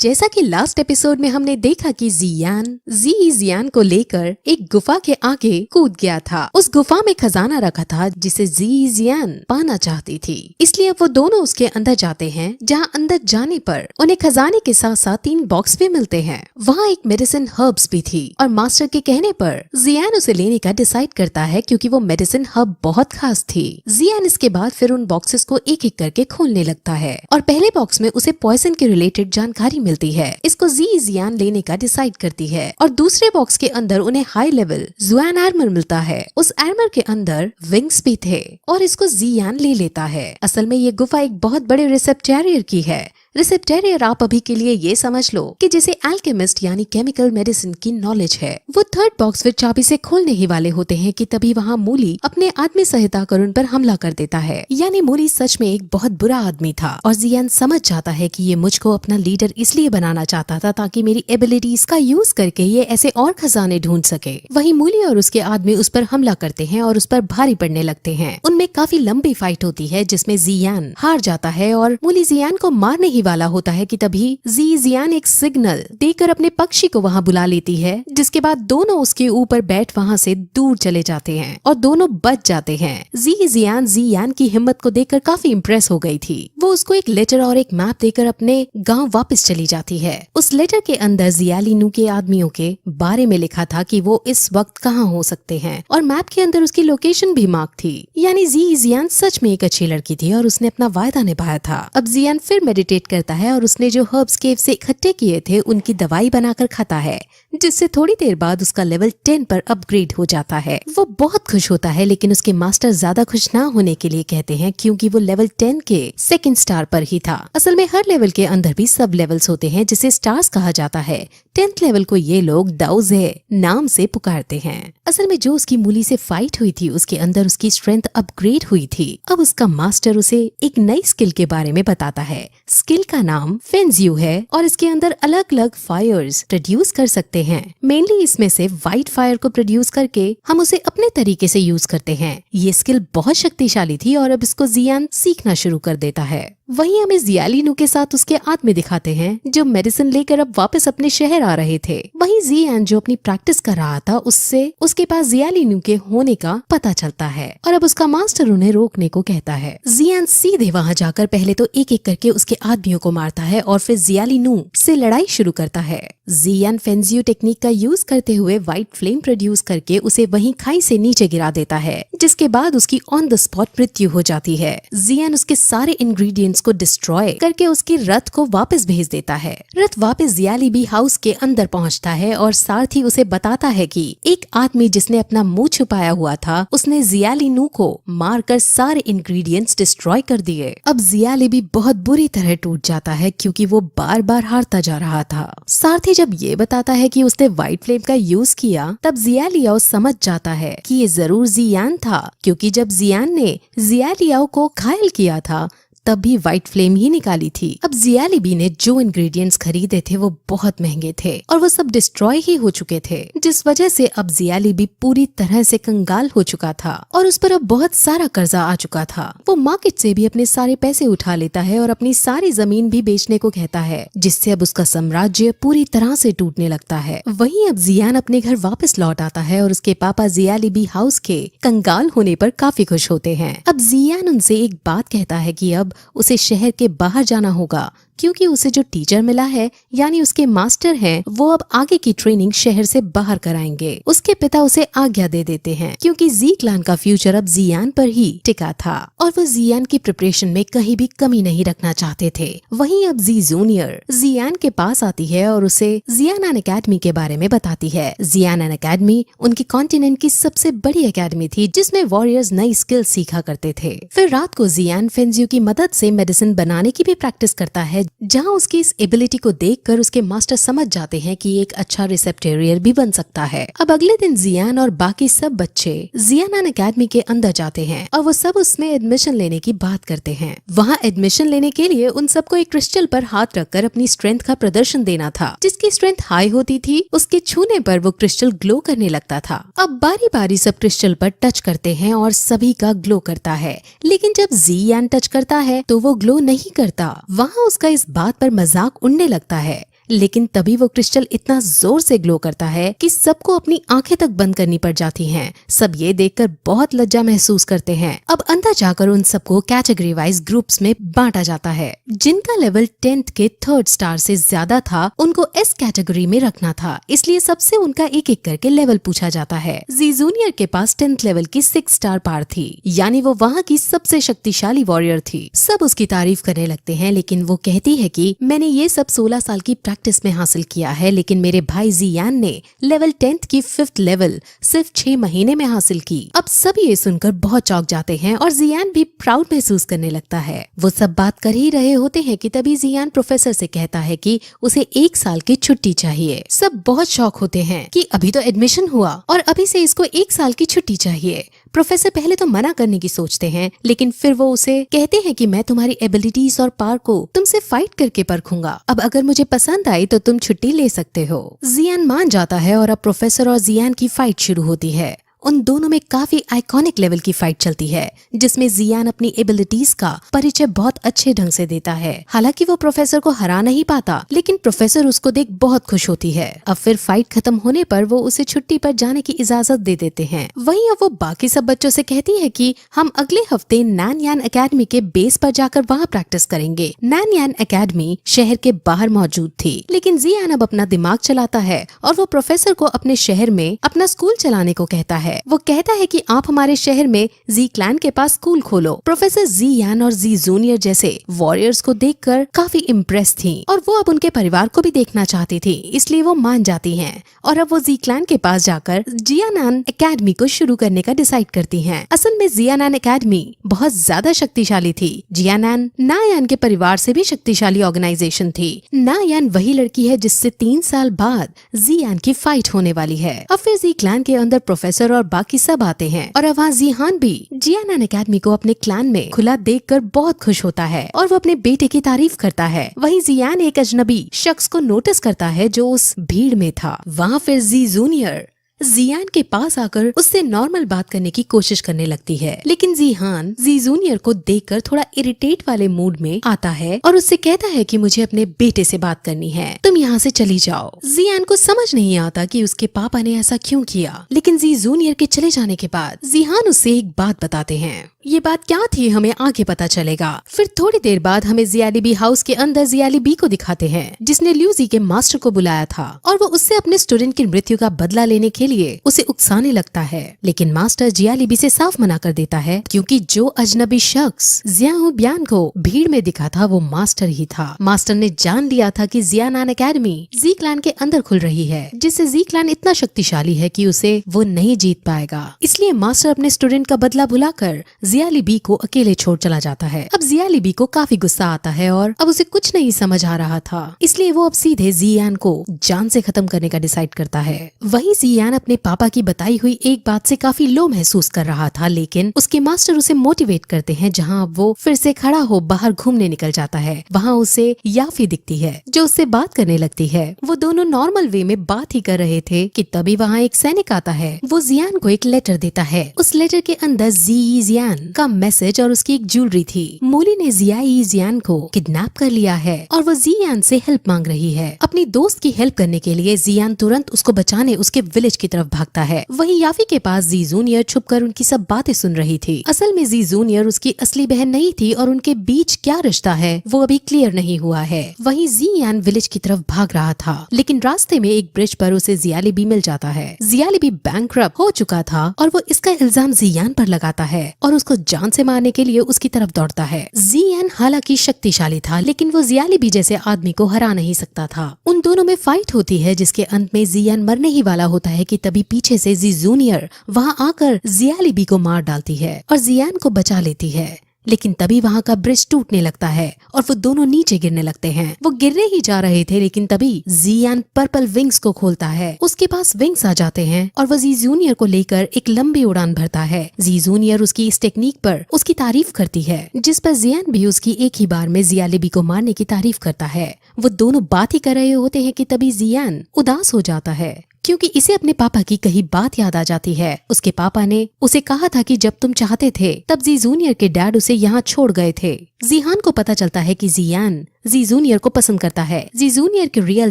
जैसा कि लास्ट एपिसोड में हमने देखा कि जियान को लेकर एक गुफा के आगे कूद गया था। उस गुफा में खजाना रखा था जिसे जियान पाना चाहती थी, इसलिए अब वो दोनों उसके अंदर जाते हैं, जहां अंदर जाने पर उन्हें खजाने के साथ साथ 3 बॉक्स भी मिलते हैं। वहाँ एक मेडिसिन हर्ब्स भी थी और मास्टर के कहने पर जियान उसे लेने का डिसाइड करता है क्योंकि वो मेडिसिन हर्ब बहुत खास थी। जियान इसके बाद फिर उन बॉक्सेस को एक एक करके खोलने लगता है और पहले बॉक्स में उसे पॉइजन के रिलेटेड जानकारी मिलती है। इसको जियान लेने का डिसाइड करती है और दूसरे बॉक्स के अंदर उन्हें हाई लेवल जुआन आर्मर मिलता है। उस आर्मर के अंदर विंग्स भी थे और इसको जियान ले लेता है। असल में ये गुफा एक बहुत बड़े रिसेप्टेरियर की है रिसेप्टेरियर आप अभी के लिए ये समझ लो कि जैसे एल्केमिस्ट यानी केमिकल मेडिसिन की नॉलेज है। वो थर्ड बॉक्स फिर चाबी से खोलने ही वाले होते हैं कि तभी वहाँ मूली अपने आदमी सहायता कर उन पर हमला कर देता है। यानी मूली सच में एक बहुत बुरा आदमी था और जियान समझ जाता है कि ये मुझको अपना लीडर इसलिए बनाना चाहता था ताकि मेरी एबिलिटीज का यूज करके ये ऐसे और खजाने ढूंढ सके। वहीं मूली और उसके आदमी उस पर हमला करते हैं और उस पर भारी पड़ने लगते हैं। उनमें काफी लंबी फाइट होती है जिसमें जियान हार जाता है और मूली जियान को मारने ही वाला होता है कि तभी जियान एक सिग्नल देकर अपने पक्षी को वहाँ बुला लेती है, जिसके बाद दोनों उसके ऊपर बैठ वहाँ से दूर चले जाते हैं और दोनों बच जाते हैं। जियान की हिम्मत को देखकर काफी इम्प्रेस हो गई थी। वो उसको एक लेटर और एक मैप देकर अपने गांव वापस चली जाती है। उस लेटर के अंदर जियालिनू के आदमियों के बारे में लिखा था कि वो इस वक्त कहाँ हो सकते हैं और मैप के अंदर उसकी लोकेशन भी मार्क थी। यानी जियान सच में एक अच्छी लड़की थी और उसने अपना वायदा निभाया था। अब जियान फिर मेडिटेट करता है और उसने जो हर्ब्स केव से इकट्ठे किए थे उनकी दवाई बनाकर खाता है, जिससे थोड़ी देर बाद उसका लेवल 10 पर अपग्रेड हो जाता है। वो बहुत खुश होता है, लेकिन उसके मास्टर ज्यादा खुश ना होने के लिए कहते हैं क्योंकि वो लेवल 10 के सेकंड स्टार पर ही था। असल में हर लेवल के अंदर भी सब लेवल्स होते हैं जिसे स्टार्स कहा जाता है। 10th लेवल को ये लोग दाउजे नाम से पुकारते हैं। असल में जो उसकी मूली से फाइट हुई थी उसके अंदर उसकी स्ट्रेंथ अपग्रेड हुई थी। अब उसका मास्टर उसे एक नई स्किल के बारे में बताता है। स्किल का नाम फेंजियो है और इसके अंदर अलग अलग फायर्स प्रोड्यूस कर सकते हैं। मेनली इसमें से व्हाइट फायर को प्रोड्यूस करके हम उसे अपने तरीके से यूज करते हैं। ये स्किल बहुत शक्तिशाली थी और अब इसको जियान सीखना शुरू कर देता है। वहीं हमें जियालिनू के साथ उसके आदमी दिखाते हैं जो मेडिसिन लेकर अब वापस अपने शहर आ रहे थे। वहीं जियान जो अपनी प्रैक्टिस कर रहा था उससे उसके पास जियालिनू के होने का पता चलता है और अब उसका मास्टर उन्हें रोकने को कहता है। जियान सीधे वहां जाकर पहले तो एक एक करके उसके आदमियों को मारता है और फिर जियालिनू से लड़ाई शुरू करता है। जियान फेंजियो टेक्निक का यूज करते हुए व्हाइट फ्लेम प्रोड्यूस करके उसे वहीं खाई से नीचे गिरा देता है, जिसके बाद उसकी ऑन द स्पॉट मृत्यु हो जाती है। जियान उसके सारे इंग्रेडिएंट्स को डिस्ट्रॉय करके उसके रथ को वापस भेज देता है। रथ वापस जियालिबी हाउस के अंदर पहुंचता है और सारथी उसे बताता है कि एक आदमी जिसने अपना मुंह छुपाया हुआ था उसने जियालिनू को मारकर सारे इंग्रेडिएंट्स डिस्ट्रॉय कर दिए। अब जियालिबी बहुत बुरी तरह टूट जाता है क्योंकि वो बार बार हारता जा रहा था। सारथी जब ये बताता है कि उसने व्हाइट फ्लेम का यूज किया तब जियालियाओ समझ जाता है कि ये जरूर जियान था, क्योंकि जब जियान ने जियालियाओ को घायल किया था तब भी व्हाइट फ्लेम ही निकाली थी। अब जियालिबी ने जो इंग्रेडिएंट्स खरीदे थे वो बहुत महंगे थे और वो सब डिस्ट्रॉय ही हो चुके थे, जिस वजह से अब जियालिबी पूरी तरह से कंगाल हो चुका था और उस पर अब बहुत सारा कर्जा आ चुका था। वो मार्केट से भी अपने सारे पैसे उठा लेता है और अपनी सारी जमीन भी बेचने को कहता है, जिससे अब उसका साम्राज्य पूरी तरह से टूटने लगता है। वहीं अब जियान अपने घर वापस लौट आता है और उसके पापा जियालिबी हाउस के कंगाल होने पर काफी खुश होते हैं। अब जियान उनसे एक बात कहता है कि अब उसे शहर के बाहर जाना होगा, क्योंकि उसे जो टीचर मिला है यानी उसके मास्टर हैं, वो अब आगे की ट्रेनिंग शहर से बाहर कराएंगे। उसके पिता उसे आज्ञा दे देते हैं क्योंकि जी क्लान का फ्यूचर अब जियान पर ही टिका था और वो जियान की प्रिपरेशन में कहीं भी कमी नहीं रखना चाहते थे। वहीं अब जी जूनियर जियान के पास आती है और उसे जियान एकेडमी के बारे में बताती है। जियान एकेडमी उनके कॉन्टिनेंट की सबसे बड़ी एकेडमी थी जिसमें वॉरियर्स नई स्किल सीखा करते थे। फिर रात को जियान फेंजियो की मदद से मेडिसिन बनाने की भी प्रैक्टिस करता है, जहां उसकी इस एबिलिटी को देखकर उसके मास्टर समझ जाते हैं कि एक अच्छा रिसेप्टेरियर भी बन सकता है। अब अगले दिन जियान और बाकी सब बच्चे जियान एकेडमी के अंदर जाते हैं और वो सब उसमें एडमिशन लेने की बात करते हैं। वहां एडमिशन लेने के लिए उन सबको एक क्रिस्टल पर हाथ रखकर अपनी स्ट्रेंथ का प्रदर्शन देना था। जिसकी स्ट्रेंथ हाई होती थी उसके छूने पर वो क्रिस्टल ग्लो करने लगता था। अब बारी बारी सब क्रिस्टल पर टच करते हैं और सभी का ग्लो करता है, लेकिन जब जियान टच करता है तो वो ग्लो नहीं करता। वहाँ उसका इस बात पर मजाक उड़ने लगता है, लेकिन तभी वो क्रिस्टल इतना जोर से ग्लो करता है कि सबको अपनी आंखें तक बंद करनी पड़ जाती हैं। सब ये देखकर बहुत लज्जा महसूस करते हैं। अब अंदर जाकर उन सबको कैटेगरी वाइज ग्रुप्स में बांटा जाता है। जिनका लेवल 10th के 3rd स्टार से ज्यादा था उनको एस कैटेगरी में रखना था, इसलिए सबसे उनका एक एक करके लेवल पूछा जाता है। जी जूनियर के पास 10th लेवल की 6 स्टार पार थी, यानी वो वहाँ की सबसे शक्तिशाली वॉरियर थी। सब उसकी तारीफ करने लगते हैं, लेकिन वो कहती है कि मैंने ये सब 16 साल की प्रैक्टिस में हासिल किया है, लेकिन मेरे भाई जियान ने लेवल 10th की 5th लेवल सिर्फ 6 महीने में हासिल की। अब सभी ये सुनकर बहुत चौंक जाते हैं और जियान भी प्राउड महसूस करने लगता है। वो सब बात कर ही रहे होते हैं कि तभी जियान प्रोफेसर से कहता है कि उसे 1 साल की छुट्टी चाहिए। सब बहुत शॉक होते हैं कि अभी तो एडमिशन हुआ और अभी से इसको 1 साल की छुट्टी चाहिए। प्रोफेसर पहले तो मना करने की सोचते हैं, लेकिन फिर वो उसे कहते हैं कि मैं तुम्हारी एबिलिटीज और पावर को तुमसे फाइट करके परखूंगा। अब अगर मुझे पसंद आई तो तुम छुट्टी ले सकते हो। जियान मान जाता है और अब प्रोफेसर और जियान की फाइट शुरू होती है। उन दोनों में काफी आइकॉनिक लेवल की फाइट चलती है, जिसमें जियान अपनी एबिलिटीज का परिचय बहुत अच्छे ढंग से देता है। हालांकि वो प्रोफेसर को हरा नहीं पाता, लेकिन प्रोफेसर उसको देख बहुत खुश होती है। अब फिर फाइट खत्म होने पर वो उसे छुट्टी पर जाने की इजाजत दे देते हैं। वहीं अब वो बाकी सब बच्चों से कहती है कि हम अगले हफ्ते नैनयान एकेडमी के बेस पर जाकर वहाँ प्रैक्टिस करेंगे। नैनयान एकेडमी शहर के बाहर मौजूद थी, लेकिन जियान अब अपना दिमाग चलाता है और वो प्रोफेसर को अपने शहर में अपना स्कूल चलाने को कहता है। वो कहता है कि आप हमारे शहर में जी क्लैन के पास स्कूल खोलो। प्रोफेसर जियान और जी जूनियर जैसे वॉरियर्स को देखकर काफी इम्प्रेस थी और वो अब उनके परिवार को भी देखना चाहती थी, इसलिए वो मान जाती हैं और अब वो जी क्लैन के पास जाकर जियानान एकेडमी को शुरू करने का डिसाइड करती हैं। असल में जियानान एकेडमी बहुत ज्यादा शक्तिशाली थी। जियानान नायान के परिवार से भी शक्तिशाली ऑर्गेनाइजेशन थी। नायान वही लड़की है जिससे 3 साल बाद जियान की फाइट होने वाली है। अब फिर जी क्लैन के अंदर प्रोफेसर और बाकी सब आते हैं और अब वहाँ जिहान भी जियानान एकेडमी को अपने क्लैन में खुला देखकर बहुत खुश होता है और वो अपने बेटे की तारीफ करता है। वहीं जियान एक अजनबी शख्स को नोटिस करता है जो उस भीड़ में था। वहाँ फिर जी जूनियर जियान के पास आकर उससे नॉर्मल बात करने की कोशिश करने लगती है, लेकिन जिहान जी जूनियर को देखकर थोड़ा इरिटेट वाले मूड में आता है और उससे कहता है कि मुझे अपने बेटे से बात करनी है, तुम यहाँ से चली जाओ। जियान को समझ नहीं आता कि उसके पापा ने ऐसा क्यों किया, लेकिन जी जूनियर के चले जाने के बाद जिहान उससे एक बात बताते हैं। ये बात क्या थी हमें आगे पता चलेगा। फिर थोड़ी देर बाद हमें जियालीबी हाउस के अंदर जियालीबी को दिखाते हैं, जिसने ल्यूजी के मास्टर को बुलाया था और वो उससे अपने स्टूडेंट की मृत्यु का बदला लेने के लिए उसे उकसाने लगता है, लेकिन मास्टर जियालीबी से साफ मना कर देता है क्योंकि जो अजनबी शख्स जियाहू ब्यान को भीड़ में दिखा था वो मास्टर ही था। मास्टर ने जान लिया था कि जियानान एकेडमी जी क्लैन के अंदर खुल रही है, जिससे जी क्लैन इतना शक्तिशाली है कि उसे वो नहीं जीत पाएगा। इसलिए मास्टर अपने स्टूडेंट का बदला भुलाकर जियालीबी को अकेले छोड़ चला जाता है। अब जियालीबी को काफी गुस्सा आता है और अब उसे कुछ नहीं समझ आ रहा था, इसलिए वो अब सीधे जियान को जान से खत्म करने का डिसाइड करता है। वहीं जियान अपने पापा की बताई हुई एक बात से काफी लो महसूस कर रहा था, लेकिन उसके मास्टर उसे मोटिवेट करते हैं। जहाँ वो फिर से खड़ा हो बाहर घूमने निकल जाता है, वहाँ उसे याफी दिखती है जो उससे बात करने लगती है। वो दोनों नॉर्मल वे में बात ही कर रहे थे कि तभी वहाँ एक सैनिक आता है। वो जियान को एक लेटर देता है। उस लेटर के अंदर जियान का मैसेज और उसकी एक ज्वेलरी थी। मूली ने जियान को किडनैप कर लिया है और वो जियान से हेल्प मांग रही है। अपनी दोस्त की हेल्प करने के लिए जियान तुरंत उसको बचाने उसके विलेज की तरफ भागता है। वहीं याफी के पास जी जूनियर छुपकर उनकी सब बातें सुन रही थी। असल में जी जूनियर उसकी असली बहन नहीं थी और उनके बीच क्या रिश्ता है वो अभी क्लियर नहीं हुआ है। वहीं जियान विलेज की तरफ भाग रहा था, लेकिन रास्ते में एक ब्रिज पर उसे जियालीबी मिल जाता है। जियालीबी बैंकरप्ट हो चुका था और वो इसका इल्जाम जियान पर लगाता है और उसको जान से मारने के लिए उसकी तरफ दौड़ता है। जियान हालांकि शक्तिशाली था, लेकिन वो जियालीबी जैसे आदमी को हरा नहीं सकता था। उन दोनों में फाइट होती है, जिसके अंत में जियान मरने ही वाला होता है कि तभी पीछे से जी जूनियर वहाँ आकर जियालीबी को मार डालती है और जियान को बचा लेती है। लेकिन तभी वहाँ का ब्रिज टूटने लगता है और वो दोनों नीचे गिरने लगते हैं। वो गिरने ही जा रहे थे, लेकिन तभी जियान पर्पल विंग्स को खोलता है। उसके पास विंग्स आ जाते हैं और वो जी जूनियर को लेकर एक लंबी उड़ान भरता है। जी जूनियर उसकी इस टेक्निक पर उसकी तारीफ करती है, जिस पर जियान भी उसकी एक ही बार में जियालीबी को मारने की तारीफ करता है। वो दोनों बात ही कर रहे होते हैं कि तभी जियान उदास हो जाता है क्योंकि इसे अपने पापा की कही बात याद आ जाती है। उसके पापा ने उसे कहा था कि जब तुम चाहते थे तब जी जूनियर के डैड उसे यहाँ छोड़ गए थे। जिहान को पता चलता है कि जियान जी जूनियर को पसंद करता है। जी जूनियर के रियल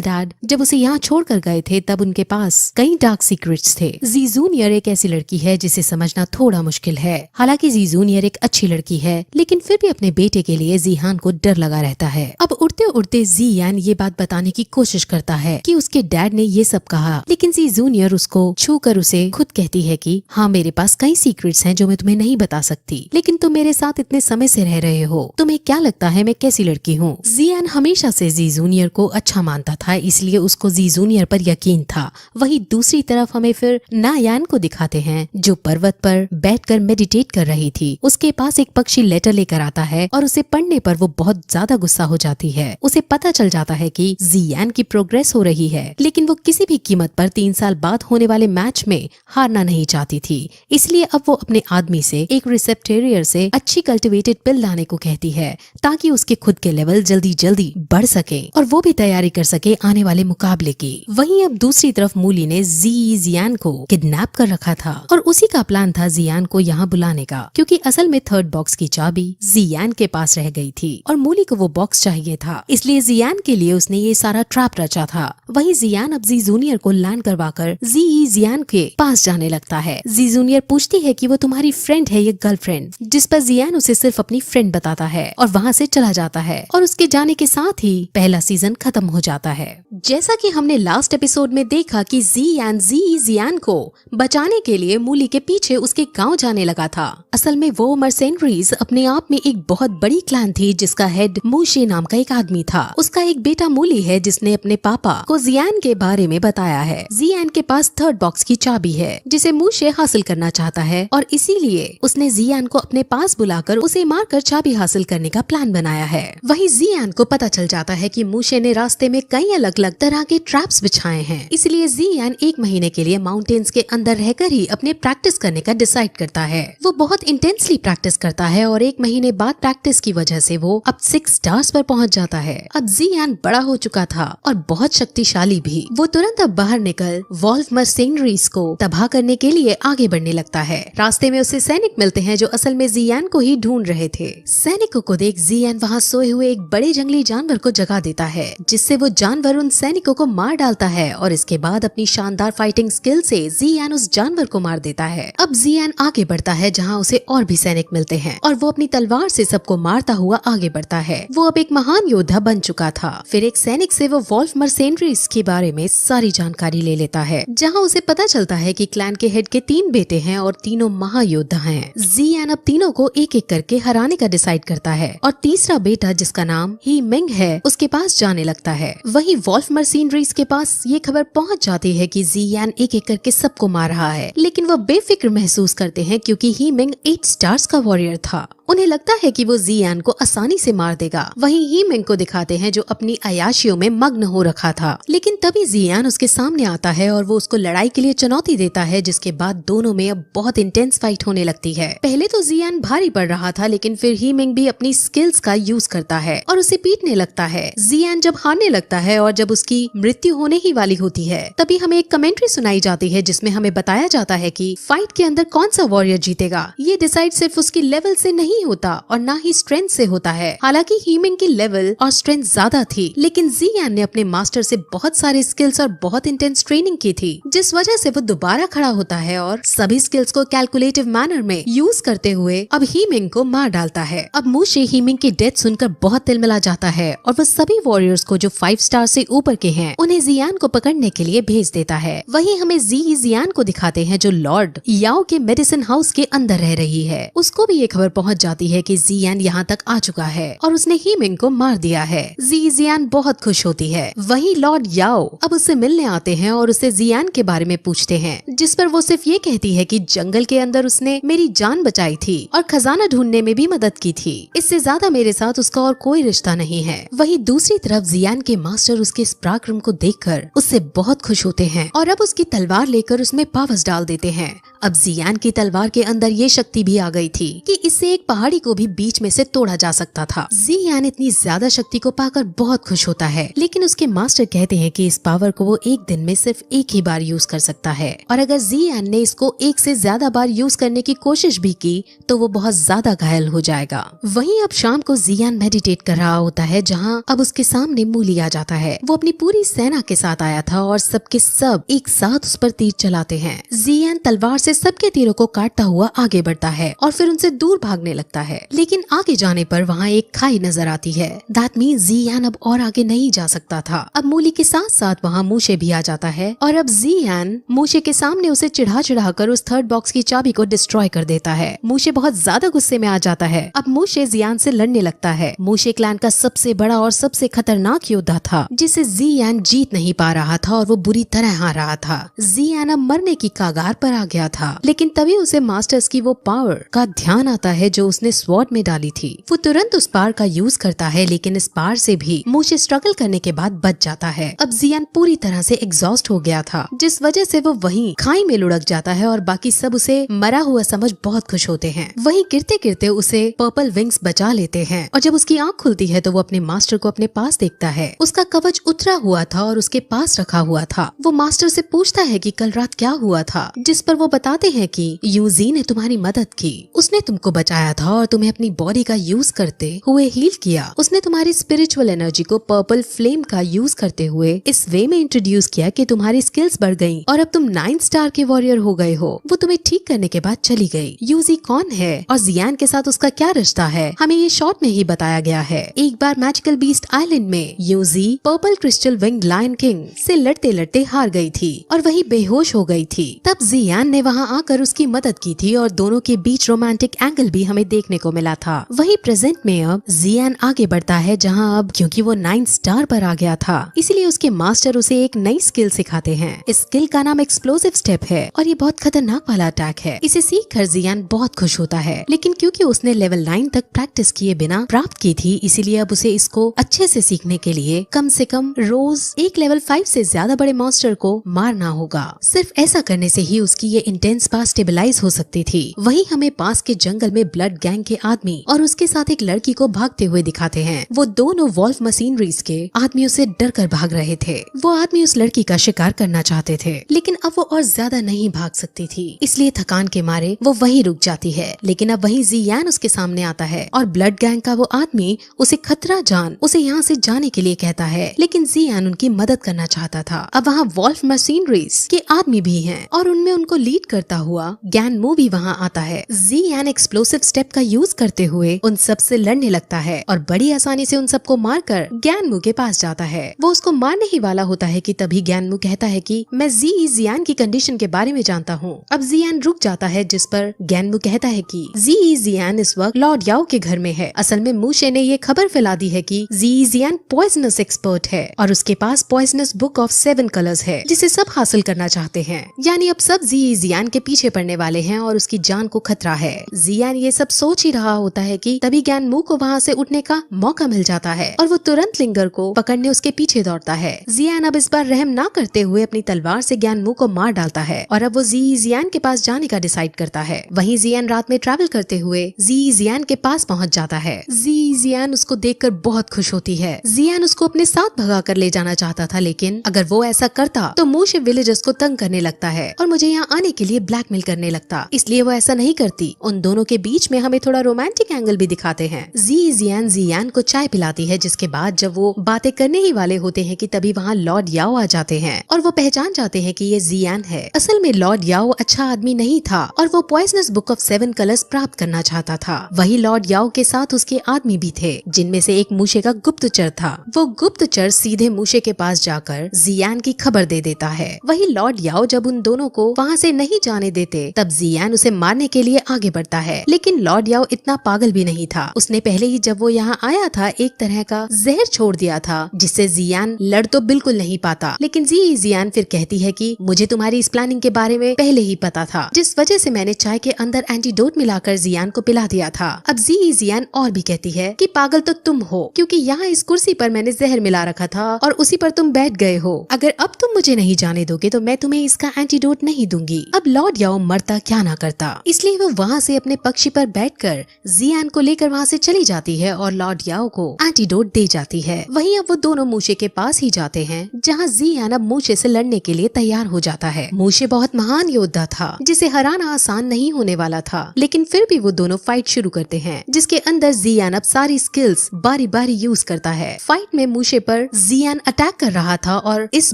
डैड जब उसे यहाँ छोड़कर गए थे तब उनके पास कई डार्क सीक्रेट्स थे। जी जूनियर एक ऐसी लड़की है जिसे समझना थोड़ा मुश्किल है। हालांकि जी जूनियर एक अच्छी लड़की है, लेकिन फिर भी अपने बेटे के लिए जिहान को डर लगा रहता है। अब उड़ते उड़ते जियान ये बात बताने की कोशिश करता है कि उसके डैड ने ये सब कहा, लेकिन जी जूनियर उसको छू कर उसे खुद कहती है कि हाँ, मेरे पास कई सीक्रेट्स हैं जो मैं तुम्हें नहीं बता सकती, लेकिन तुम मेरे साथ इतने समय से रह रहे हो तुम्हें क्या लगता है मैं कैसी लड़की हूँ? जियान हमेशा से जी जूनियर को अच्छा मानता था, इसलिए उसको जी जूनियर पर यकीन था। वहीं दूसरी तरफ हमें फिर नायान को दिखाते हैं जो पर्वत पर बैठकर मेडिटेट कर रही थी। उसके पास एक पक्षी लेटर लेकर आता है और उसे पढ़ने पर वो बहुत ज्यादा गुस्सा हो जाती है। उसे पता चल जाता है कि जियान की प्रोग्रेस हो रही है, लेकिन वो किसी भी कीमत पर 3 साल बाद होने वाले मैच में हारना नहीं चाहती थी। इसलिए अब वो अपने आदमी से एक रिसेप्टेरियर से अच्छी कल्टिवेटेड पिल लाने को कहती है ताकि उसके खुद के लेवल जल्दी जल्दी बढ़ सके और वो भी तैयारी कर सके आने वाले मुकाबले की। वहीं अब दूसरी तरफ मूली ने जियान को किडनैप कर रखा था और उसी का प्लान था जियान को यहाँ बुलाने का, क्योंकि असल में थर्ड बॉक्स की चाबी जियान के पास रह गई थी और मूली को वो बॉक्स चाहिए था, इसलिए जियान के लिए उसने ये सारा ट्रैप रचा था। वहीं जियान अब जी जूनियर को लैंड करवाकर जियान के पास जाने लगता है। जी जूनियर पूछती है कि वो तुम्हारी फ्रेंड है या गर्लफ्रेंड, जिस पर जियान उसे सिर्फ अपनी फ्रेंड बताता है और वहाँ से चला जाता है और उसके जाने के साथ ही पहला सीजन खत्म हो जाता है। जैसा कि हमने लास्ट एपिसोड में देखा कि जियान को बचाने के लिए मूली के पीछे उसके गांव जाने लगा था। असल में वो मर्सेंडरीज अपने आप में एक बहुत बड़ी क्लैन थी जिसका हेड मूशे नाम का एक आदमी था। उसका एक बेटा मूली है जिसने अपने पापा को जियान के बारे में बताया है। जियान के पास थर्ड बॉक्स की चाबी है जिसे मूशे हासिल करना चाहता है और इसीलिए उसने जियान को अपने पास बुलाकर उसे मारकर चाबी हासिल करने का प्लान बनाया है। वहीं जियान को पता चल जाता है कि मूशे ने रास्ते में कई अलग अलग तरह के ट्रैप्स बिछाए हैं, इसलिए जियान 1 महीने के लिए माउंटेन्स के अंदर रहकर ही अपने प्रैक्टिस करने का डिसाइड करता है। वो बहुत इंटेंसली प्रैक्टिस करता है और 1 महीने बाद प्रैक्टिस की वजह से वो अब 6 स्टार्स पर पहुंच जाता है। अब जियान बड़ा हो चुका था और बहुत शक्तिशाली भी। वो तुरंत अब बाहर निकल वॉल्फ मर्सेनरीज को तबाह करने के लिए आगे बढ़ने लगता है। रास्ते में उसे सैनिक मिलते हैं जो असल में जियान को ही ढूंढ रहे थे। सैनिकों को देख जियान वहाँ सोए हुए एक बड़े जंगली जानवर को जगा देता है, जिससे वो जानवर उन सैनिकों को मार डालता है और इसके बाद अपनी शानदार फाइटिंग स्किल से जियान उस जानवर को मार देता है। अब जियान आगे बढ़ता है जहाँ उसे और भी सैनिक मिलते हैं और वो अपनी तलवार से सबको मारता हुआ आगे बढ़ता है। वो अब एक महान योद्धा बन चुका था। फिर एक सैनिक से वो वॉल्फ मर्सेनरीज के बारे में सारी जानकारी ले लेता है, जहाँ उसे पता चलता है कि क्लैन के हेड के 3 बेटे हैं और तीनों महायोद्धा हैं। जियान अब तीनों को एक एक करके हराने का डिसाइड करता है और तीसरा बेटा जिसका नाम ही मिंग है उसके पास जाने लगता है। वहीं वॉल्फ मर्सेनरीज के पास ये खबर पहुंच जाती है कि जियान एक एक करके सबको मार रहा है, लेकिन वो बेफिक्र महसूस करते हैं क्योंकि ही मिंग 8 स्टार्स का वॉरियर था। उन्हें लगता है कि वो जियान को आसानी से मार देगा। वहीं ही मिंग को दिखाते हैं जो अपनी अयाशियों में मग्न हो रखा था, लेकिन तभी जियान उसके सामने आता है और वो उसको लड़ाई के लिए चुनौती देता है, जिसके बाद दोनों में अब बहुत इंटेंस फाइट होने लगती है। पहले तो जियान भारी पड़ रहा था, लेकिन फिर ही मिंग भी अपनी स्किल्स का यूज करता है और उसे पीटने लगता है। जियान जब हारने लगता है और जब उसकी मृत्यु होने ही वाली होती है, तभी हमें एक कमेंट्री सुनाई जाती है जिसमें हमें बताया जाता है कि फाइट के अंदर कौन सा वॉरियर जीतेगा ये डिसाइड सिर्फ उसकी लेवल से नहीं होता और ना ही स्ट्रेंथ से होता है। हालांकि हीमिंग की लेवल और स्ट्रेंथ ज्यादा थी, लेकिन जियान ने अपने मास्टर से बहुत सारे स्किल्स और बहुत इंटेंस ट्रेनिंग की थी, जिस वजह से वो दोबारा खड़ा होता है और सभी स्किल्स को कैलकुलेटिव मैनर में यूज करते हुए अब हीमिंग को मार डालता है। अब मूशे हीमिंग की डेथ सुनकर बहुत तिलमिला जाता है और वो सभी वॉरियर्स को जो 5 स्टार से ऊपर के हैं उन्हें जियान को पकड़ने के लिए भेज देता है। वहीं हमें जियान को दिखाते हैं जो लॉर्ड याओ के मेडिसिन हाउस के अंदर रह रही है। उसको भी ये खबर पहुंच जाती है कि जियान यहाँ तक आ चुका है और उसने हीमिंग को मार दिया है। जियान बहुत खुश होती है। वहीं लॉर्ड याओ अब उससे मिलने आते हैं और उससे जियान के बारे में पूछते हैं, जिस पर वो सिर्फ ये कहती है कि जंगल के अंदर उसने मेरी जान बचाई थी और खजाना ढूंढने में भी मदद की थी। इससे ज्यादा मेरे साथ उसका और कोई रिश्ता नहीं है। वहीं दूसरी तरफ जियान के मास्टर उसके इस पराक्रम को देखकर उससे बहुत खुश होते हैं और अब उसकी तलवार लेकर उसमें पावर्स डाल देते हैं। अब जियान की तलवार के अंदर ये शक्ति भी आ गई थी कि इससे एक पहाड़ी को भी बीच में से तोड़ा जा सकता था। जियान इतनी ज्यादा शक्ति को पाकर बहुत खुश होता है, लेकिन उसके मास्टर कहते हैं कि इस पावर को वो एक दिन में सिर्फ एक ही बार यूज कर सकता है और अगर जियान ने इसको एक से ज्यादा बार यूज करने की कोशिश भी की तो वो बहुत ज्यादा घायल हो जाएगा। वहीं अब शाम को जियान मेडिटेट कर रहा होता है, जहाँ अब उसके सामने मूली आ जाता है। वो अपनी पूरी सेना के साथ आया था और सबके सब एक साथ उस पर तीर चलाते हैं। जियान तलवार से से सबके तीरों को काटता हुआ आगे बढ़ता है और फिर उनसे दूर भागने लगता है। लेकिन आगे जाने पर वहाँ एक खाई नजर आती है। दैट मीन्स जियान अब और आगे नहीं जा सकता था। अब मूली के साथ साथ वहाँ मूशे भी आ जाता है और अब जियान मूशे के सामने उसे चिढ़ा कर उस थर्ड बॉक्स की चाबी को डिस्ट्रॉय कर देता है। मूशे बहुत ज्यादा गुस्से में आ जाता है। अब मूशे जियान से लड़ने लगता है। मूशे क्लैन का सबसे बड़ा और सबसे खतरनाक योद्धा था जिसे जियान जीत नहीं पा रहा था और वो बुरी तरह हार रहा था। जियान अब मरने की कगार पर आ गया था, लेकिन तभी उसे मास्टर्स की वो पावर का ध्यान आता है जो उसने स्वॉर्ड में डाली थी। वो तुरंत उस पावर का यूज करता है, लेकिन इस पावर से भी मूशे स्ट्रगल करने के बाद बच जाता है। अब जियान पूरी तरह से एग्जॉस्ट हो गया था, जिस वजह से वो वहीं खाई में लुढ़क जाता है और बाकी सब उसे मरा हुआ समझ बहुत खुश होते हैं। वहीं गिरते गिरते उसे पर्पल विंग्स बचा लेते हैं और जब उसकी आंख खुलती है तो वो अपने मास्टर को अपने पास देखता है। उसका कवच उतरा हुआ था और उसके पास रखा हुआ था। वो मास्टर से पूछता है कि कल रात क्या हुआ था, जिस पर वो बताते हैं कि यूजी ने तुम्हारी मदद की। उसने तुमको बचाया था और तुम्हें अपनी बॉडी का यूज करते हुए हील किया। उसने तुम्हारी स्पिरिचुअल एनर्जी को पर्पल फ्लेम का यूज करते हुए इस वे में इंट्रोड्यूस किया कि तुम्हारी स्किल्स बढ़ गई और अब तुम 9 स्टार के वॉरियर हो गए हो। वो तुम्हें ठीक करने के बाद चली गई। यूजी कौन है और जियान के साथ उसका क्या रिश्ता है, हमें ये शॉर्ट में ही बताया गया है। एक बार मैजिकल बीस्ट आइलैंड में यूजी purple crystal wing lion king से लड़ते लड़ते हार गई थी और वही बेहोश हो गई थी। तब जियान ने वहाँ आकर उसकी मदद की थी और दोनों के बीच रोमांटिक एंगल भी हमें देखने को मिला था। वही प्रेजेंट में अब जियान आगे बढ़ता है, जहाँ अब क्योंकि वो 9 स्टार पर आ गया था, इसलिए उसके मास्टर उसे एक नई स्किल सिखाते हैं। इस स्किल का नाम एक्सप्लोसिव स्टेप है और ये बहुत खतरनाक वाला अटैक है। इसे सीख कर जियान बहुत खुश होता है, लेकिन क्योंकि उसने लेवल 9 तक प्रैक्टिस किए बिना प्राप्त की थी, इसीलिए अब उसे इसको अच्छे से सीखने के लिए कम से कम रोज एक लेवल 5 से ज्यादा बड़े मॉन्स्टर को मारना होगा। सिर्फ ऐसा करने से ही उसकी ये इंटेंस पावर स्टेबलाइज हो सकती थी। वही हमें पास के जंगल में ब्लड गैंग के आदमी और उसके साथ एक लड़की को भागते हुए दिखाते हैं। वो दोनों वॉल्फ मशीनरीज के आदमियों से डर कर भाग रहे थे। वो आदमी उस लड़की का शिकार करना चाहते थे, लेकिन अब वो और ज्यादा नहीं भाग सकती थी, इसलिए थकान के मारे वो वहीं रुक जाती है। लेकिन अब वहीं जियान उसके सामने आता है और ब्लड गैंग का वो आदमी उसे खतरा जान उसे यहाँ से जाने के लिए कहता है, लेकिन जियान उनकी मदद करना चाहता था। अब वहाँ वॉल्फ मशीनरीज के आदमी भी हैं और उनमें उनको लीड करता हुआ गैनमू भी वहाँ आता है। जियान एक्सप्लोसिव स्टेप का यूज करते हुए उन सब से लड़ने लगता है और बड़ी आसानी से उन सबको मारकर गैनमू के पास जाता है। वो उसको मारने ही वाला होता है कि तभी गैनमू कहता है कि मैं जियान की कंडीशन के बारे में जानता हूँ। अब जियान रुक जाता है, जिस पर गैनमू कहता है कि जियान इस वक्त लॉर्ड याओ के घर में है। असल में मूशे ने ये खबर फैला दी है कि जियान पॉइजनस एक्सपर्ट है और उसके पास पॉइजनस बुक ऑफ 7 कलर्स है, जिसे सब हासिल करना चाहते हैं। यानी अब सब जियान के पीछे पड़ने वाले हैं और उसकी जान को खतरा है। जियान ये सब सोच ही रहा होता है कि तभी गैनमू को वहाँ से उठने का मौका मिल जाता है और वो तुरंत लिंगर को पकड़ने उसके पीछे दौड़ता है। जियान अब इस बार रहम ना करते हुए अपनी तलवार से गैनमू को मार डालता है और अब वो जियान के पास जाने का डिसाइड करता है। वहीं जियान रात में ट्रैवल करते हुए जियान के पास पहुंच जाता है। जियान उसको देखकर बहुत खुश होती है। जियान उसको अपने साथ भगा कर ले जाना चाहता था, लेकिन अगर वो ऐसा करता तो मूशे विलेजर्स को तंग करने लगता है और मुझे यहाँ आने के लिए ब्लैकमेल करने लगता, इसलिए वो ऐसा नहीं करती। उन दोनों के बीच में हमें थोड़ा रोमांटिक एंगल भी दिखाते हैं। जियान को चाय पिलाती है, जिसके बाद जब वो बातें करने ही वाले होते हैं कि तभी वहाँ लॉर्ड याओ आ जाते हैं और वो पहचान जाते हैं कि ये जियान है। असल में लॉर्ड याओ अच्छा आदमी नहीं था और वो पॉइजनस बुक ऑफ 7 कलर्स प्राप्त करना चाहता था। वही लॉर्ड याओ के साथ उसके आदमी भी थे, जिनमें से एक मूशे का गुप्तचर था। वो गुप्तचर सीधे मूशे के पास जाकर जियान की खबर दे देता है। वही लॉर्ड याओ जब उन दोनों को वहाँ से नहीं जाने देते, तब जियान उसे मारने के लिए आगे बढ़ता है, लेकिन लॉर्ड याओ इतना पागल भी नहीं था। उसने पहले ही जब वो यहाँ आया था एक तरह का जहर छोड़ दिया था, जिससे जियान लड़ तो बिल्कुल नहीं पाता। लेकिन जियान फिर कहती है कि मुझे तुम्हारी इस प्लानिंग के बारे में पहले ही पता था, जिस वजह से मैंने चाय के अंदर एंटीडोट मिलाकर जियान को पिला दिया था। अब जियान और भी कहती है कि पागल तो तुम हो, क्योंकि यहाँ इस कुर्सी पर मैंने जहर मिला रखा था और उसी पर तुम बैठ गए हो। अगर अब तुम मुझे नहीं जाने दोगे तो मैं तुम्हें इसका एंटीडोट नहीं दूंगी। अब लॉर्ड याओ मरता क्या ना करता, इसलिए वो वहाँ से अपने पक्षी पर बैठकर जियान को लेकर वहाँ से चली जाती है और लॉर्ड याओ को एंटीडोट दे जाती है। वहीं अब वो दोनों मूशे के पास ही जाते हैं, जहाँ जियान अब मूशे से लड़ने के लिए तैयार हो जाता है। मूशे बहुत महान योद्धा था, जिसे हराना आसान नहीं होने वाला था, लेकिन फिर भी वो दोनों फाइट शुरू करते हैं, जिसके अंदर जियान अब सारी स्किल्स बारी बारी यूज करता है। फाइट में मूशे पर जियान अटैक कर रहा था और इस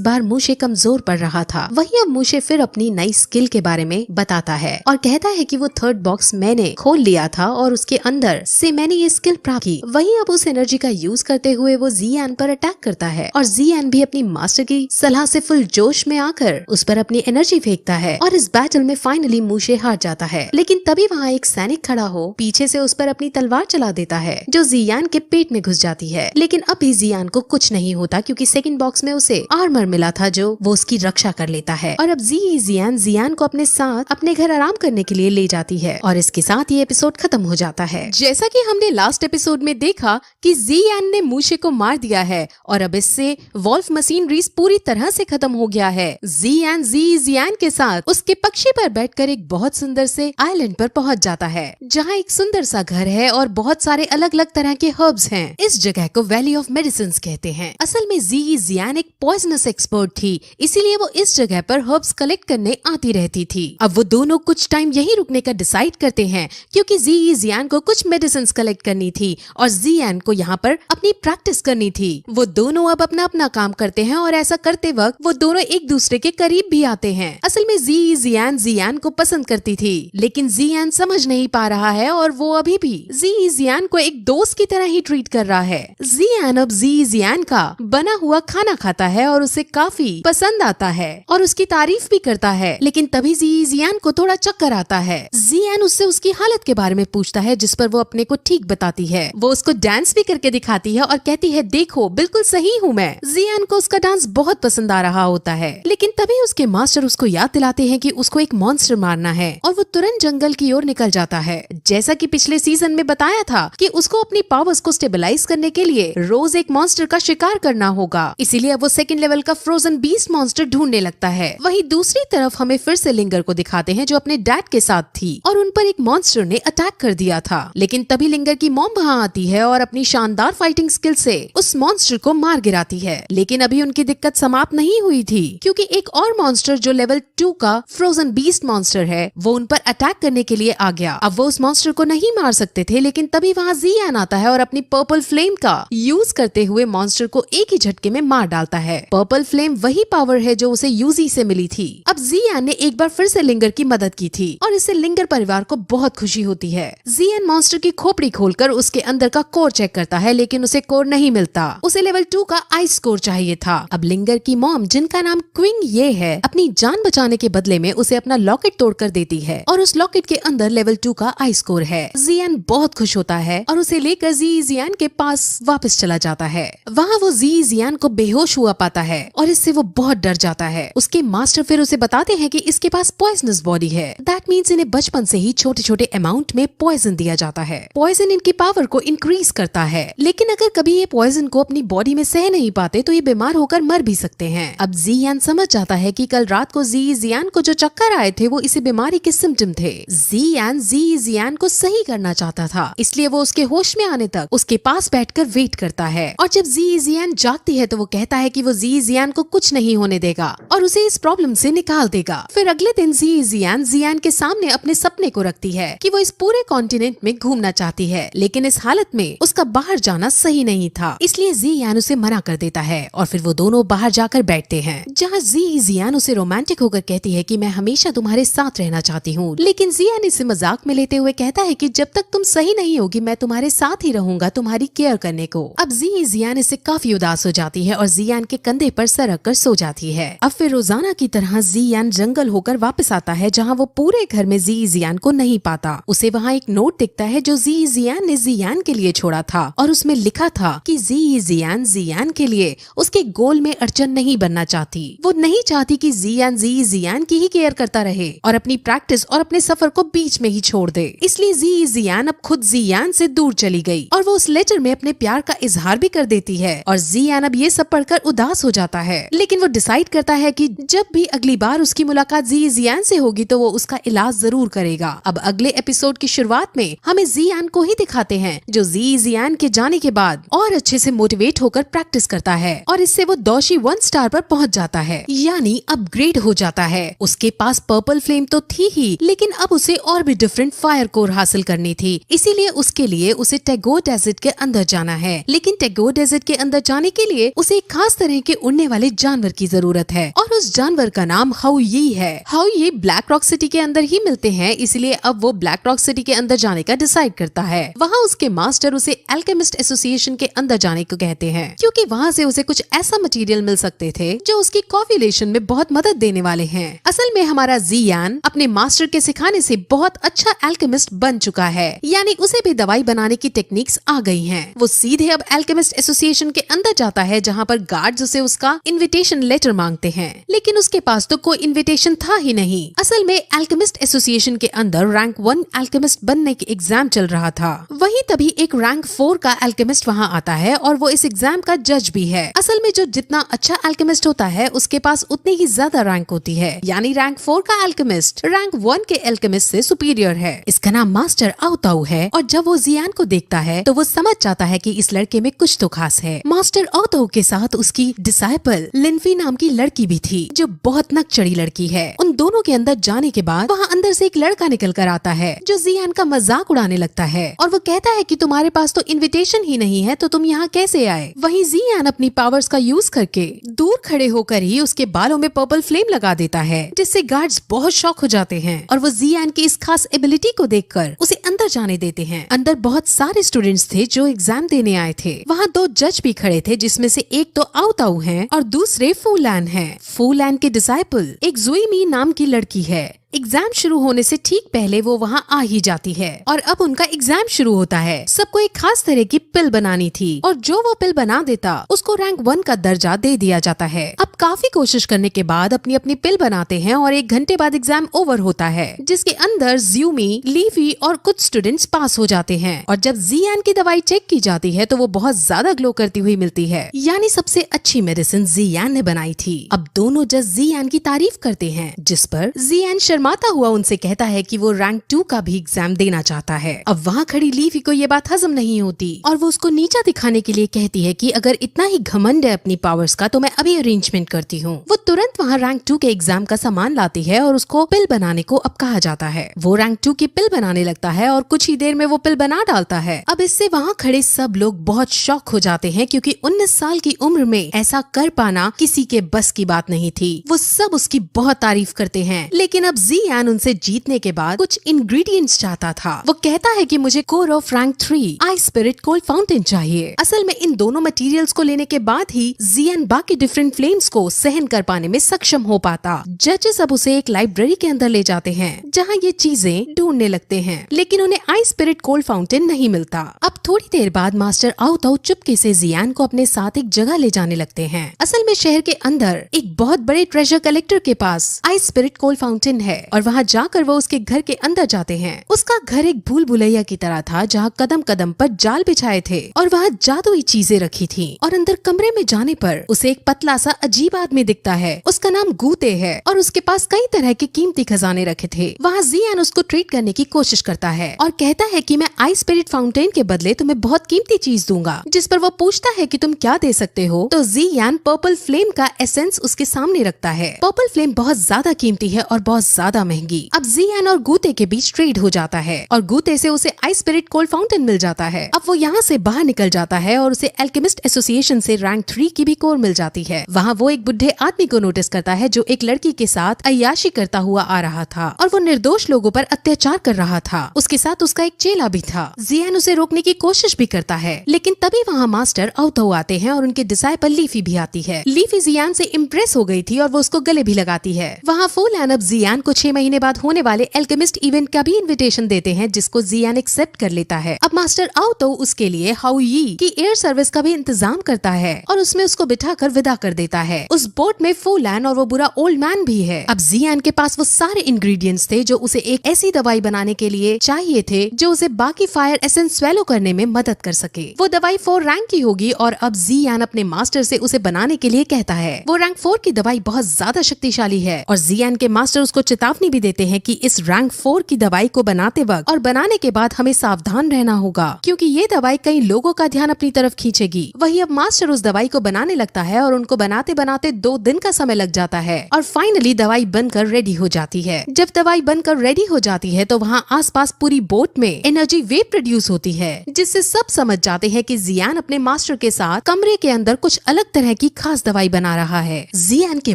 बार मूशे कमजोर पड़ रहा था। वहीं अब मूशे फिर अपनी नई स्किल के बारे में बताता है और कहता है कि वो थर्ड बॉक्स मैंने खोल लिया था और उसके अंदर से मैंने ये स्किल प्राप्त की। वहीं अब उस एनर्जी का यूज करते हुए वो ज़ियान पर अटैक करता है और ज़ियान भी अपनी मास्टर की सलाह से फुल जोश में आकर उस पर अपनी एनर्जी फेंकता है और इस बैटल में फाइनली मूशे हार जाता है। लेकिन तभी वहाँ एक सैनिक खड़ा हो पीछे से उस पर अपनी तलवार चला देता है जो ज़ियान के पेट में घुस जाती है। लेकिन अभी ज़ियान को कुछ नहीं होता क्योंकि सेकंड बॉक्स में उसे आर्मर मिला था जो वो उसकी रक्षा कर लेता है। और अब ज़ियान को अपने साथ अपने घर आराम करने के लिए ले जाती है और इसके साथ ये एपिसोड खत्म हो जाता है। जैसा कि हमने लास्ट एपिसोड में देखा कि ज़ियान ने मूशे को मार दिया है और अब इससे वॉल्फ मशीनरीज पूरी तरह से खत्म हो गया है। ज़ियान के साथ उसके पक्षी पर बैठकर एक बहुत सुंदर से आइलैंड पर पहुंच जाता है जहां एक सुंदर सा घर है और बहुत सारे अलग अलग तरह के हर्ब्स हैं। इस जगह को वैली ऑफ मेडिसिन्स कहते हैं। असल में ज़ियान एक पॉइजनस एक्सपर्ट थी, इसीलिए वो इस जगह पर हर्ब्स कलेक्ट करने आती रहती थी। अब वो दोनों कुछ टाइम यहीं रुकने का डिसाइड करते हैं क्योंकि ज़ियान को कुछ मेडिसिन्स कलेक्ट करनी थी और ज़ियान को यहाँ पर अपनी प्रैक्टिस करनी थी। वो दोनों अब अपना अपना काम करते हैं और ऐसा करते वक्त वो दोनों एक दूसरे के करीब भी आते हैं। असल में ज़ियान को पसंद करती थी लेकिन ज़ियान समझ नहीं पा रहा है और वो अभी भी ज़ियान को एक दोस्त की तरह ही ट्रीट कर रहा है। ज़ियान अब ज़ियान का बना हुआ खाना खाता है और उसे काफी पसंद आता है और उसकी तारीफ भी करता है। लेकिन तभी ज़ियान को थोड़ा चक्कर आता है। ज़ियान उससे उसकी हालत के बारे में पूछता है जिस पर वो अपने को ठीक बताती है। वो उसको डांस भी करके दिखाती है और कहती है देखो बिल्कुल सही हूँ मैं। ज़ियान को उसका डांस बहुत पसंद आ रहा होता है लेकिन तभी उसके मास्टर उसको याद दिलाते हैं कि उसको एक मॉन्स्टर मारना है और वो तुरंत जंगल की ओर निकल जाता है। जैसा कि पिछले सीजन में बताया था कि उसको अपनी पावर्स को स्टेबलाइज करने के लिए रोज एक मॉन्स्टर का शिकार करना होगा, इसीलिए वो सेकंड लेवल का फ्रोजन बीस्ट मॉन्स्टर ढूंढने लगता है। वहीं दूसरी तरफ हमें फिर से लिंगर को दिखाते हैं जो अपने डैड के साथ थी और उन पर एक मॉन्स्टर ने अटैक कर दिया था। लेकिन तभी लिंगर की मॉम वहाँ आती है और अपनी शानदार फाइटिंग स्किल से उस मॉन्स्टर को मार गिराती है। लेकिन अभी उनकी दिक्कत समाप्त नहीं हुई थी क्योंकि एक और मॉन्स्टर जो लेवल 2 का फ्रोजन बीस्ट मॉन्स्टर है वो उन पर अटैक करने के लिए आ गया। अब वो उस मॉन्स्टर को नहीं मार सकते थे लेकिन तभी वहाँ ज़ियान आता है और अपनी पर्पल फ्लेम का यूज करते हुए मॉन्स्टर को एक ही झटके में मार डालता है। पर्पल फ्लेम वही पावर है जो उसे यूजी से मिली थी। अब ज़ियान ने एक बार फिर से लिंगर की मदद की थी और इससे लिंगर परिवार को बहुत खुशी होती है। ज़ियान मॉन्स्टर की खोपड़ी खोलकर उसके अंदर का कोर चेक करता है लेकिन उसे कोर नहीं मिलता। उसे लेवल 2 का आइस कोर चाहिए था। अब लिंगर की मॉम जिनका नाम क्विंग ये है अपनी जान बचाने के बदले में उसे अपना लॉकेट तोड़कर देती है और उस लॉकेट के अंदर लेवल 2 का आइस कोर है। ज़ियान बहुत खुश होता है और उसे लेकर ज़ियान के पास वापस चला जाता है। वहाँ वो ज़ियान को बेहोश हुआ पाता है और इससे वो बहुत डर जाता है। उसके मास्टर फिर उसे बताते हैं कि इसके पास पॉइजनस बॉडी है। दैट मीन्स इन्हें बचपन से ही छोटे छोटे अमाउंट में पॉइजन दिया जाता है। पॉइजन इनकी पावर को इंक्रीज करता है लेकिन अगर कभी ये पॉइजन को अपनी बॉडी में सह नहीं पाते तो ये बीमार होकर मर भी सकते हैं। अब ज़ियान समझ जाता है कि कल रात को ज़ियान को जो चक्कर आए थे वो इसी बीमारी के सिम्टम थे। ज़ियान को सही करना चाहता था इसलिए वो उसके होश में आने तक उसके पास बैठकर वेट करता है और जब ज़ियान जागती है तो वो कहता है कि वो ज़ियान को कुछ नहीं होने देगा और उसे इस प्रॉब्लम से निकाल देगा। फिर अगले दिन ज़ियान के सामने अपने सपने को रखती है कि वो इस पूरे कॉन्टिनेंट में घूमना चाहती है लेकिन इस हालत में उसका बाहर जाना सही नहीं था, इसलिए ज़ियान उसे मना कर देता है और फिर वो दोनों बाहर जाकर बैठते हैं जहाँ ज़ियान उसे रोमांटिक होकर कहती है कि मैं हमेशा तुम्हारे साथ रहना चाहती हूँ। लेकिन ज़ियान इसे मजाक में लेते हुए कहता है कि जब तक तुम सही नहीं होगी मैं तुम्हारे साथ ही रहूंगा तुम्हारी केयर करने को। अब ज़ियान इससे काफी उदास हो जाती है और ज़ियान के कंधे पर सर रख कर सो जाती है। अब फिर रोजाना की तरह ज़ियान जंगल होकर वापस आता है जहाँ वो पूरे घर में ज़ियान को नहीं पाता। उसे वहाँ एक नोट दिखता है जो ज़ियान ने ज़ियान के लिए छोड़ा था और उसमें लिखा था कि ज़ियान के लिए उसके गोल में अड़चन नहीं बनना चाहती। वो नहीं चाहती कि ज़ियान की ही केयर करता रहे और अपनी प्रैक्टिस और अपने सफर को बीच में ही छोड़ दे। इसलिए ज़ियान अब खुद ज़ियान से दूर चली गई और वो उस लेटर में अपने प्यार का इजहार भी कर देती है और ज़ियान अब ये सब पढ़कर उदास हो जाता है। लेकिन वो डिसाइड करता है कि जब भी अगली बार उसकी मुलाकात ज़ियान से होगी तो वो उसका इलाज जरूर करेगा। अब अगले एपिसोड की शुरुआत में हमें ज़ियान को ही दिखाते हैं जो ज़ियान के जाने के बाद और अच्छे से मोटिवेट होकर प्रैक्टिस करता है और इससे वो दोषी 1 स्टार पर पहुंच जाता है, यानी अपग्रेड हो जाता है। उसके पास पर्पल फ्लेम तो थी ही लेकिन अब उसे और भी डिफरेंट फायर कोर हासिल करनी थी, इसीलिए उसके लिए उसे टैगोर डेजर्ट के अंदर जाना है। लेकिन टैगोर डेजर्ट के अंदर जाने के लिए उसे एक खास तरह के उड़ने वाले जानवर की जरूरत है और उस जानवर का नाम हाउयी है। हाउ ये ब्लैक रॉक सिटी के अंदर ही मिलते हैं, इसलिए अब वो ब्लैक रॉक सिटी के अंदर जाने का डिसाइड करता है। वहाँ उसके मास्टर उसे एल्केमिस्ट एसोसिएशन के अंदर जाने को कहते हैं, क्योंकि वहाँ से उसे कुछ ऐसा मटेरियल मिल सकते थे जो उसकी कॉव्युलेशन में बहुत मदद देने वाले हैं। असल में हमारा जियान अपने मास्टर के सिखाने से बहुत अच्छा एल्केमिस्ट बन चुका है, यानी उसे भी दवाई बनाने की टेक्निक्स आ गई हैं। वो सीधे अब एल्केमिस्ट एसोसिएशन के अंदर जाता है, जहाँ पर गार्ड्स उसे उसका इनविटेशन लेटर मांगते हैं, लेकिन उसके पास तो कोई इनविटेशन था ही नहीं। असल में एल्केमिस्ट एसोसिएशन के अंदर रैंक 1 एल्केमिस्ट बनने के एग्जाम चल रहा था। वहीं तभी एक रैंक 4 का एल्केमिस्ट वहाँ आता है और वो इस एग्जाम का जज भी है। असल में जो जितना अच्छा एल्केमिस्ट होता है उसके पास उतनी ही ज्यादा रैंक होती है, यानी रैंक 4 का एल्केमिस्ट रैंक 1 के एल्केमिस्ट से सुपीरियर है। इसका नाम मास्टर आओताऊ है और जब वो जियान को देखता है तो वो समझ जाता है कि इस लड़के में कुछ तो खास है। मास्टर आओताऊ के साथ उसकी डिसाइपल लिनफी नाम की लड़की भी थी, जो बहुत नकचड़ी लड़की है। उन दोनों के अंदर जाने के बाद वहाँ अंदर से एक लड़का निकल कर आता है जो जियान का मजाक उड़ाने लगता है और वो कहता है कि तुम्हारे पास तो इनविटेशन ही नहीं है तो तुम यहाँ कैसे आए। वहीं जियान अपनी पावर्स का यूज करके दूर खड़े होकर ही उसके बालों में पर्पल फ्लेम लगा देता है, जिससे गार्ड्स बहुत शॉक हो जाते हैं और वो जियान की इस खास एबिलिटी को देखकर उसे अंदर जाने देते हैं। अंदर बहुत सारे स्टूडेंट्स थे जो एग्जाम देने आए थे। वहाँ 2 जज भी खड़े थे, जिसमें से एक तो आओताऊ है और दूसरे फूलैन है। फूलैन के डिसाइपल एक जुईमी नाम की लड़की है। एग्जाम शुरू होने से ठीक पहले वो वहाँ आ ही जाती है और अब उनका एग्जाम शुरू होता है। सबको एक खास तरह की पिल बनानी थी और जो वो पिल बना देता उसको रैंक 1 का दर्जा दे दिया जाता है। अब काफी कोशिश करने के बाद अपनी अपनी पिल बनाते हैं और 1 घंटे बाद एग्जाम ओवर होता है, जिसके अंदर ज्यूमी, लीफी और कुछ स्टूडेंट्स पास हो जाते हैं। और जब जियान की दवाई चेक की जाती है तो वो बहुत ज्यादा ग्लो करती हुई मिलती है, यानी सबसे अच्छी मेडिसिन जियान ने बनाई थी। अब दोनों जज जियान की तारीफ करते हैं, जिस पर जियान शर्माता हुआ उनसे कहता है कि वो रैंक 2 का भी एग्जाम देना चाहता है। अब वहाँ खड़ी लीफी को ये बात हजम नहीं होती और वो उसको नीचा दिखाने के लिए कहती है कि अगर इतना ही घमंड है अपनी पावर्स का तो मैं अभी अरेंजमेंट करती हूँ। वो तुरंत वहाँ रैंक 2 के एग्जाम का सामान लाती है और उसको पिल बनाने को अब कहा जाता है। वो रैंक 2 की पिल बनाने लगता है और कुछ ही देर में वो पिल बना डालता है। अब इससे वहाँ खड़े सब लोग बहुत शॉक हो जाते हैं, क्योंकि 19 साल की उम्र में ऐसा कर पाना किसी के बस की बात नहीं थी। वो सब उसकी बहुत तारीफ करते हैं, लेकिन अब जियान उनसे जीतने के बाद कुछ इंग्रेडिएंट्स चाहता था। वो कहता है कि मुझे core of rank 3 I spirit cold fountain चाहिए। असल में इन दोनों मटेरियल्स को लेने के बाद ही जियान बाकी डिफरेंट फ्लेम्स को सहन कर पाने में सक्षम हो पाता। जजेस अब उसे एक लाइब्रेरी के अंदर ले जाते हैं जहाँ ये चीजें ढूंढने लगते हैं, लेकिन उन्हें आई स्पिरिट कोल्ड फाउंटेन नहीं मिलता। अब थोड़ी देर बाद मास्टर आओताऊ चुपके से जियान को अपने साथ एक जगह ले जाने लगते हैं। असल में शहर के अंदर एक बहुत बड़े ट्रेजर कलेक्टर के पास आई स्पिरिट कोल्ड फाउंटेन है और वहाँ जाकर वो उसके घर के अंदर जाते हैं। उसका घर एक भूल भुलैया की तरह था, जहाँ कदम कदम पर जाल बिछाए थे और वहाँ जादुई चीजें रखी थी। और अंदर कमरे में जाने पर उसे एक पतला सा अजीब आदमी दिखता है। उसका नाम गूते है और उसके पास कई तरह के कीमती खजाने रखे थे। वहाँ जियान उसको ट्रीट करने की कोशिश करता है और कहता है कि मैं आई स्पिरिट फाउंटेन के बदले तुम्हें बहुत कीमती चीज दूंगा। जिस पर वो पूछता है कि तुम क्या दे सकते हो, तो जियान पर्पल फ्लेम का एसेंस उसके सामने रखता है। पर्पल फ्लेम बहुत ज्यादा कीमती है और बहुत ज्यादा महंगी। अब जियान और गूते के बीच ट्रेड हो जाता है और गूते से उसे आई स्पिरिट कोल्ड फाउंटेन मिल जाता है। अब वो यहाँ से बाहर निकल जाता है और उसे एल्केमिस्ट एसोसिएशन से रैंक 3 की भी कोर मिल जाती है। वहाँ वो एक बुढ़े आदमी को नोटिस करता है जो एक लड़की के साथ अय्याशी करता हुआ आ रहा था और वो निर्दोष लोगों पर अत्याचार कर रहा था। उसके साथ उसका एक चेला भी था। जियान उसे रोकने की कोशिश भी करता है, लेकिन तभी वहाँ मास्टर आओताऊ आते हैं और उनके डिसाइपल लीफी भी आती है। लीफी जियान से इम्प्रेस हो गई थी और वो उसको गले भी लगाती है। वहाँ फूलैन अब जियान को 6 महीने बाद होने वाले एल्केमिस्ट इवेंट का भी इनविटेशन देते हैं, जिसको जियान एक्सेप्ट कर लेता है। अब मास्टर आओताऊ उसके लिए हाउ यी की एयर सर्विस का भी इंतजाम करता है और उसमें उसको बिठाकर विदा कर देता है। उस बोट में फूलैन और वो बुरा ओल्ड मैन भी है। अब जियान के पास वो सारे इंग्रेडिएंट्स थे जो उसे एक ऐसी दवाई बनाने के लिए चाहिए थे जो उसे बाकी फायर एसेंस स्वेलो करने में मदद कर सके। वो दवाई 4 रैंक की होगी और अब जियान अपने मास्टर से उसे बनाने के लिए कहता है। वो रैंक 4 की दवाई बहुत ज्यादा शक्तिशाली है और जियान के मास्टर उसको चेतावनी भी देते हैं कि इस रैंक 4 की दवाई को बनाते वक्त और बनाने के बाद हमें सावधान रहना होगा, क्योंकि ये दवाई कई लोगों का ध्यान अपनी तरफ खींचेगी। वही अब मास्टर उस दवाई को बनाने लगता है और उनको बनाते बनाते 2 दिन का समय लग जाता है और फाइनली दवाई बनकर रेडी हो जाती है। जब दवाई बनकर रेडी हो जाती है तो वहाँ आसपास पूरी बोट में एनर्जी वेव प्रोड्यूस होती है, जिससे सब समझ जाते हैं कि जियान अपने मास्टर के साथ कमरे के अंदर कुछ अलग तरह की खास दवाई बना रहा है। जियान के